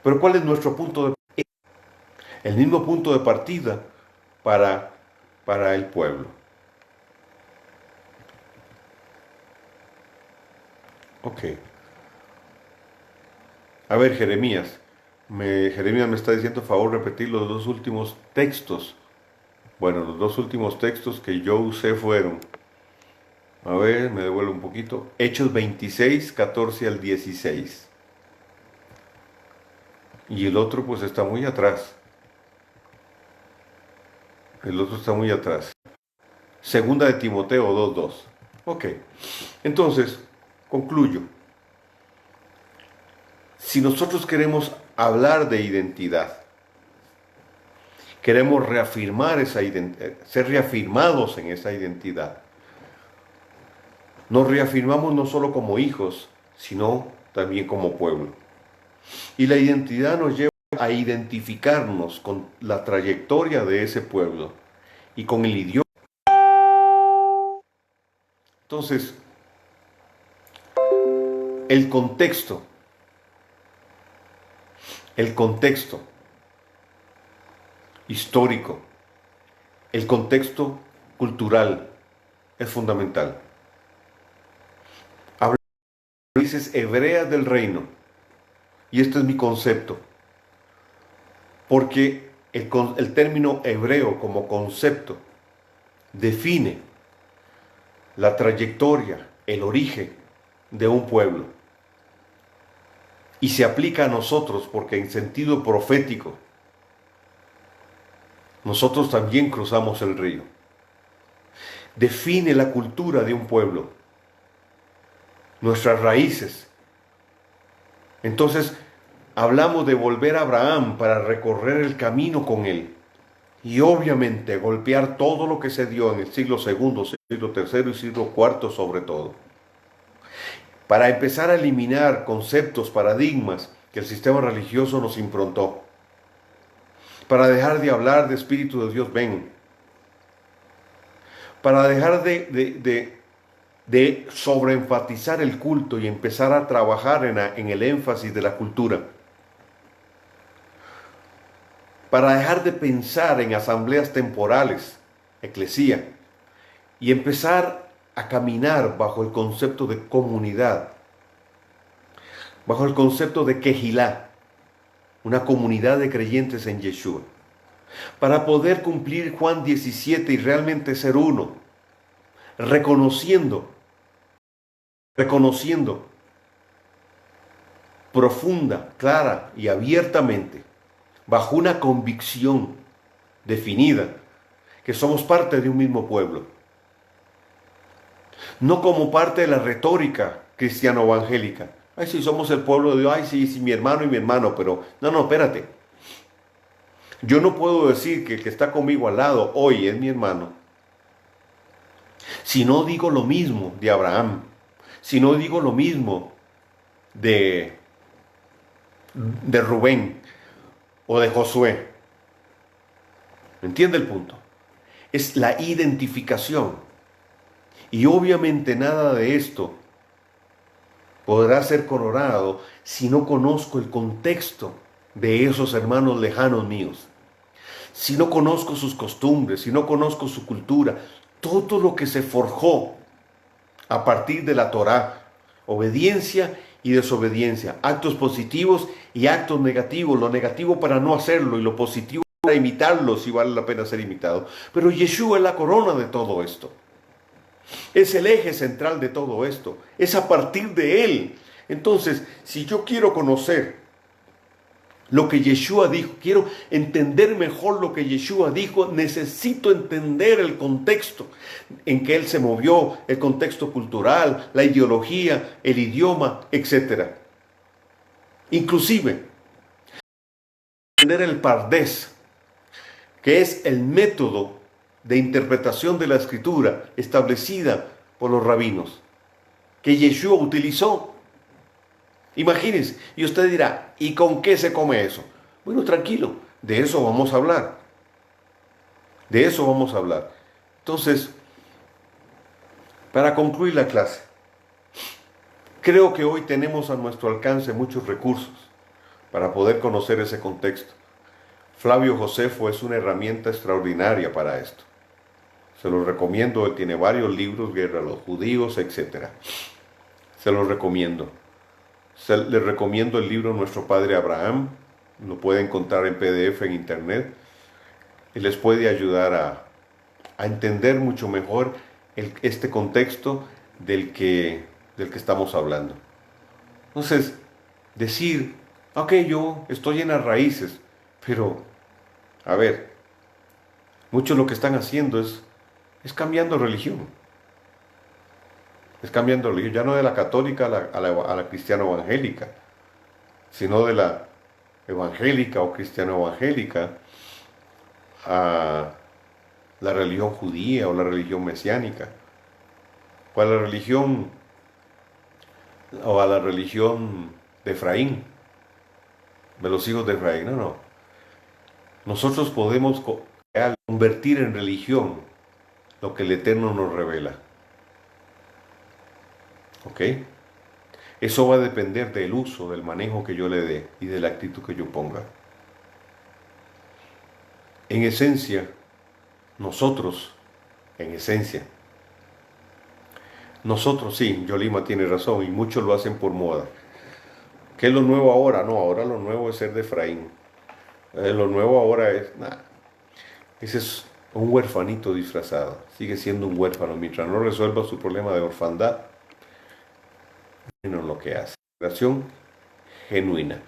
Pero ¿cuál es nuestro punto de partida? El mismo punto de partida para el pueblo. Ok. A ver, Jeremías. Jeremías me está diciendo, por favor, repetir los dos últimos textos. Bueno, los dos últimos textos que yo usé fueron, a ver, me devuelvo un poquito, Hechos 26, 14 al 16. Y el otro pues está muy atrás. El otro está muy atrás. Segunda de Timoteo 2:2. Ok, entonces, concluyo. Si nosotros queremos hablar de identidad, queremos reafirmar esa identidad, ser reafirmados en esa identidad, nos reafirmamos no solo como hijos, sino también como pueblo. Y la identidad nos lleva a identificarnos con la trayectoria de ese pueblo y con el idioma. Entonces, el contexto, el contexto histórico, el contexto cultural es fundamental. Hablar de raíces hebreas del reino, y este es mi concepto, porque el término hebreo como concepto define la trayectoria, el origen de un pueblo, y se aplica a nosotros porque en sentido profético nosotros también cruzamos el río. Define la cultura de un pueblo, nuestras raíces. Entonces, hablamos de volver a Abraham para recorrer el camino con él. Y obviamente golpear todo lo que se dio en el siglo segundo, siglo tercero y siglo cuarto sobre todo. Para empezar a eliminar conceptos, paradigmas que el sistema religioso nos improntó. Para dejar de hablar de Espíritu de Dios ven. Para dejar de sobreenfatizar el culto y empezar a trabajar en el énfasis de la cultura. Para dejar de pensar en asambleas temporales, eclesía, y empezar a caminar bajo el concepto de comunidad, bajo el concepto de Kehilá, una comunidad de creyentes en Yeshua, para poder cumplir Juan 17 y realmente ser uno, reconociendo profunda, clara y abiertamente, bajo una convicción definida, que somos parte de un mismo pueblo. No como parte de la retórica cristiano-evangélica. Ay, sí, somos el pueblo de Dios. Ay, sí, sí, mi hermano y mi hermano. Pero, no, espérate. Yo no puedo decir que el que está conmigo al lado hoy es mi hermano si no digo lo mismo de Abraham, si no digo lo mismo de Rubén o de Josué. ¿Entiende el punto? Es la identificación. Y obviamente nada de esto podrá ser coronado si no conozco el contexto de esos hermanos lejanos míos. Si no conozco sus costumbres, si no conozco su cultura, todo lo que se forjó a partir de la Torá, obediencia y desobediencia, actos positivos y actos negativos, lo negativo para no hacerlo y lo positivo para imitarlo si vale la pena ser imitado. Pero Yeshua es la corona de todo esto. Es el eje central de todo esto. Es a partir de él. Entonces, si yo quiero conocer lo que Yeshua dijo, quiero entender mejor lo que Yeshua dijo, necesito entender el contexto en que él se movió, el contexto cultural, la ideología, el idioma, etc. Inclusive, entender el Pardés, que es el método de interpretación de la escritura establecida por los rabinos, que Yeshua utilizó. Imagínense, y usted dirá, ¿y con qué se come eso? Bueno, tranquilo, de eso vamos a hablar. De eso vamos a hablar. Entonces, para concluir la clase, creo que hoy tenemos a nuestro alcance muchos recursos para poder conocer ese contexto. Flavio Josefo es una herramienta extraordinaria para esto. Se los recomiendo, él tiene varios libros, Guerra a los Judíos, etc. Se los recomiendo. Les recomiendo el libro Nuestro Padre Abraham, lo pueden encontrar en PDF en internet, y les puede ayudar a entender mucho mejor este contexto del que estamos hablando. Entonces, decir, ok, yo estoy en las raíces, pero, a ver, mucho lo que están haciendo es cambiando religión. Es cambiando de religión, ya no de la católica a la cristiana evangélica, sino de la evangélica o cristiano evangélica a la religión judía o la religión mesiánica, o a la religión de Efraín, de los hijos de Efraín. No, no. Nosotros podemos convertir en religión lo que el Eterno nos revela. ¿Ok? Eso va a depender del uso, del manejo que yo le dé y de la actitud que yo ponga. En esencia, nosotros, sí, Yolima tiene razón y muchos lo hacen por moda. ¿Qué es lo nuevo ahora? No, ahora lo nuevo es ser de Efraín. Lo nuevo ahora es, nada, ese es un huerfanito disfrazado, sigue siendo un huérfano mientras no resuelva su problema de orfandad. No lo que hace, relación genuina.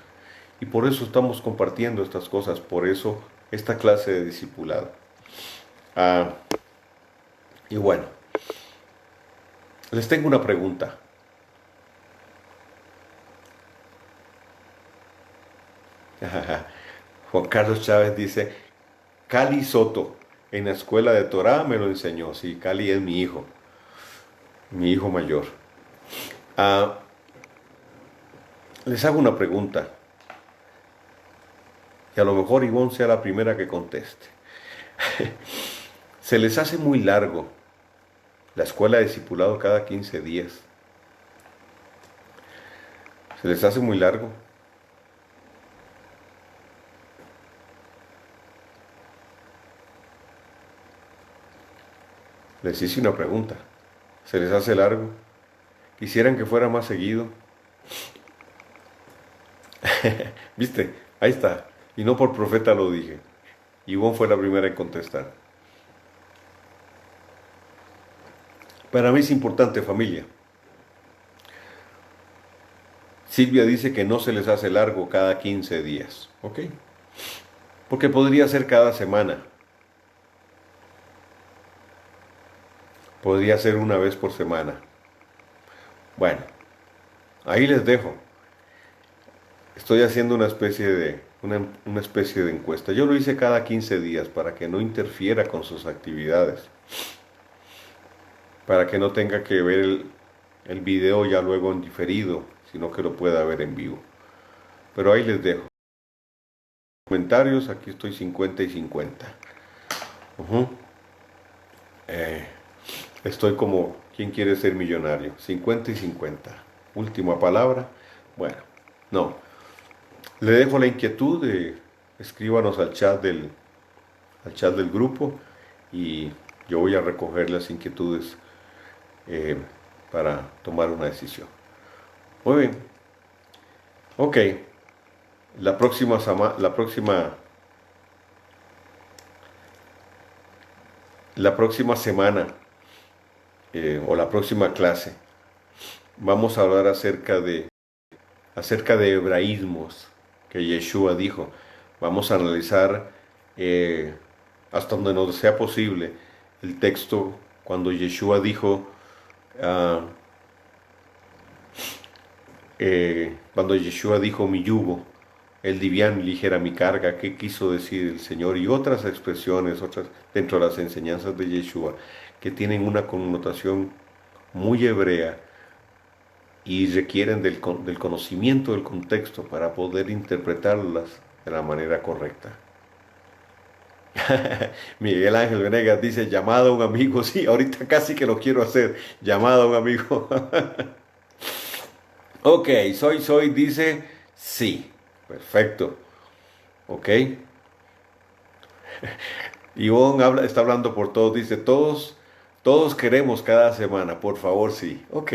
Y por eso estamos compartiendo estas cosas, por eso esta clase de discipulado. Y bueno, les tengo una pregunta. Juan Carlos Chávez dice, Cali Soto, en la escuela de Torah me lo enseñó. Sí, Cali es mi hijo mayor. Les hago una pregunta. Y a lo mejor Ivonne sea la primera que conteste. ¿Se les hace muy largo la escuela de discipulado cada 15 días? ¿Se les hace muy largo? Les hice una pregunta. ¿Se les hace largo? ¿Quisieran que fuera más seguido? ¿Viste? Ahí está. Y no por profeta lo dije. Ivonne fue la primera en contestar. Para mí es importante, familia. Silvia dice que no se les hace largo cada 15 días. ¿Ok? Porque podría ser cada semana. Podría ser una vez por semana. Bueno, ahí les dejo. Estoy haciendo una especie de encuesta. Yo lo hice cada 15 días para que no interfiera con sus actividades. Para que no tenga que ver el video ya luego en diferido, sino que lo pueda ver en vivo. Pero ahí les dejo. Comentarios, aquí estoy 50 y 50. Estoy como ¿quién quiere ser millonario? 50 y 50. Última palabra. Bueno, no. Le dejo la inquietud, escríbanos al chat del grupo y yo voy a recoger las inquietudes para tomar una decisión. Muy bien. Ok. La próxima semana o la próxima clase vamos a hablar acerca de hebraísmos que Yeshua dijo. Vamos a analizar hasta donde nos sea posible el texto cuando Yeshua dijo mi yugo, el liviano y ligera mi carga, qué quiso decir el Señor, y otras expresiones, otras dentro de las enseñanzas de Yeshua, que tienen una connotación muy hebrea y requieren del conocimiento del contexto para poder interpretarlas de la manera correcta. Miguel Ángel Venegas dice, llamado a un amigo. Sí, ahorita casi que lo quiero hacer, llamado a un amigo. Ok, soy dice, sí, perfecto. Ok. Ivonne está hablando por todos, dice, todos queremos cada semana, por favor, sí. Ok.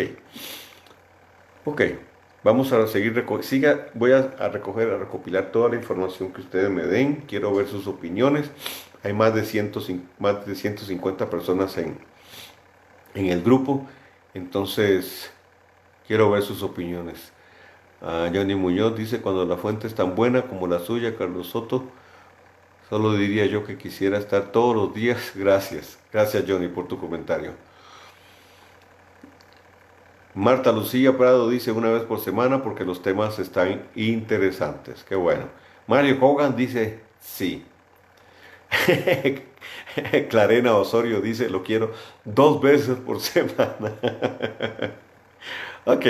Vamos a seguir, voy a recopilar toda la información que ustedes me den, quiero ver sus opiniones. Hay más de 150 personas en el grupo, entonces quiero ver sus opiniones. Johnny Muñoz dice, cuando la fuente es tan buena como la suya, Carlos Soto, solo diría yo que quisiera estar todos los días. Gracias Johnny por tu comentario. Marta Lucía Prado dice una vez por semana porque los temas están interesantes. Qué bueno. Mario Hogan dice sí. Clarena Osorio dice lo quiero 2 veces por semana. Ok.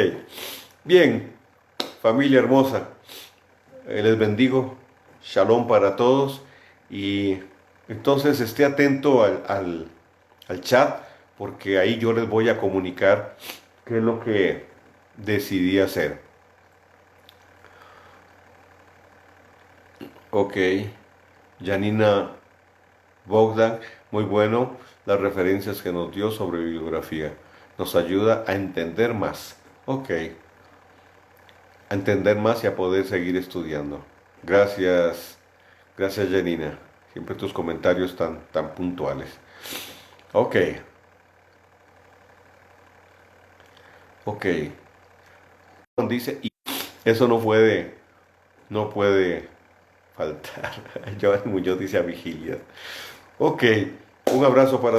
Bien, familia hermosa. Les bendigo. Shalom para todos. Y entonces esté atento al chat porque ahí yo les voy a comunicar qué es lo que decidí hacer. Ok, Janina Bogdan, muy bueno las referencias que nos dio sobre bibliografía. Nos ayuda a entender más. Ok, a entender más y a poder seguir estudiando. Gracias, gracias Janina. Siempre tus comentarios tan puntuales. Ok, ok. Dice, y eso no puede faltar. Joan Muñoz dice a vigilia. Ok, un abrazo para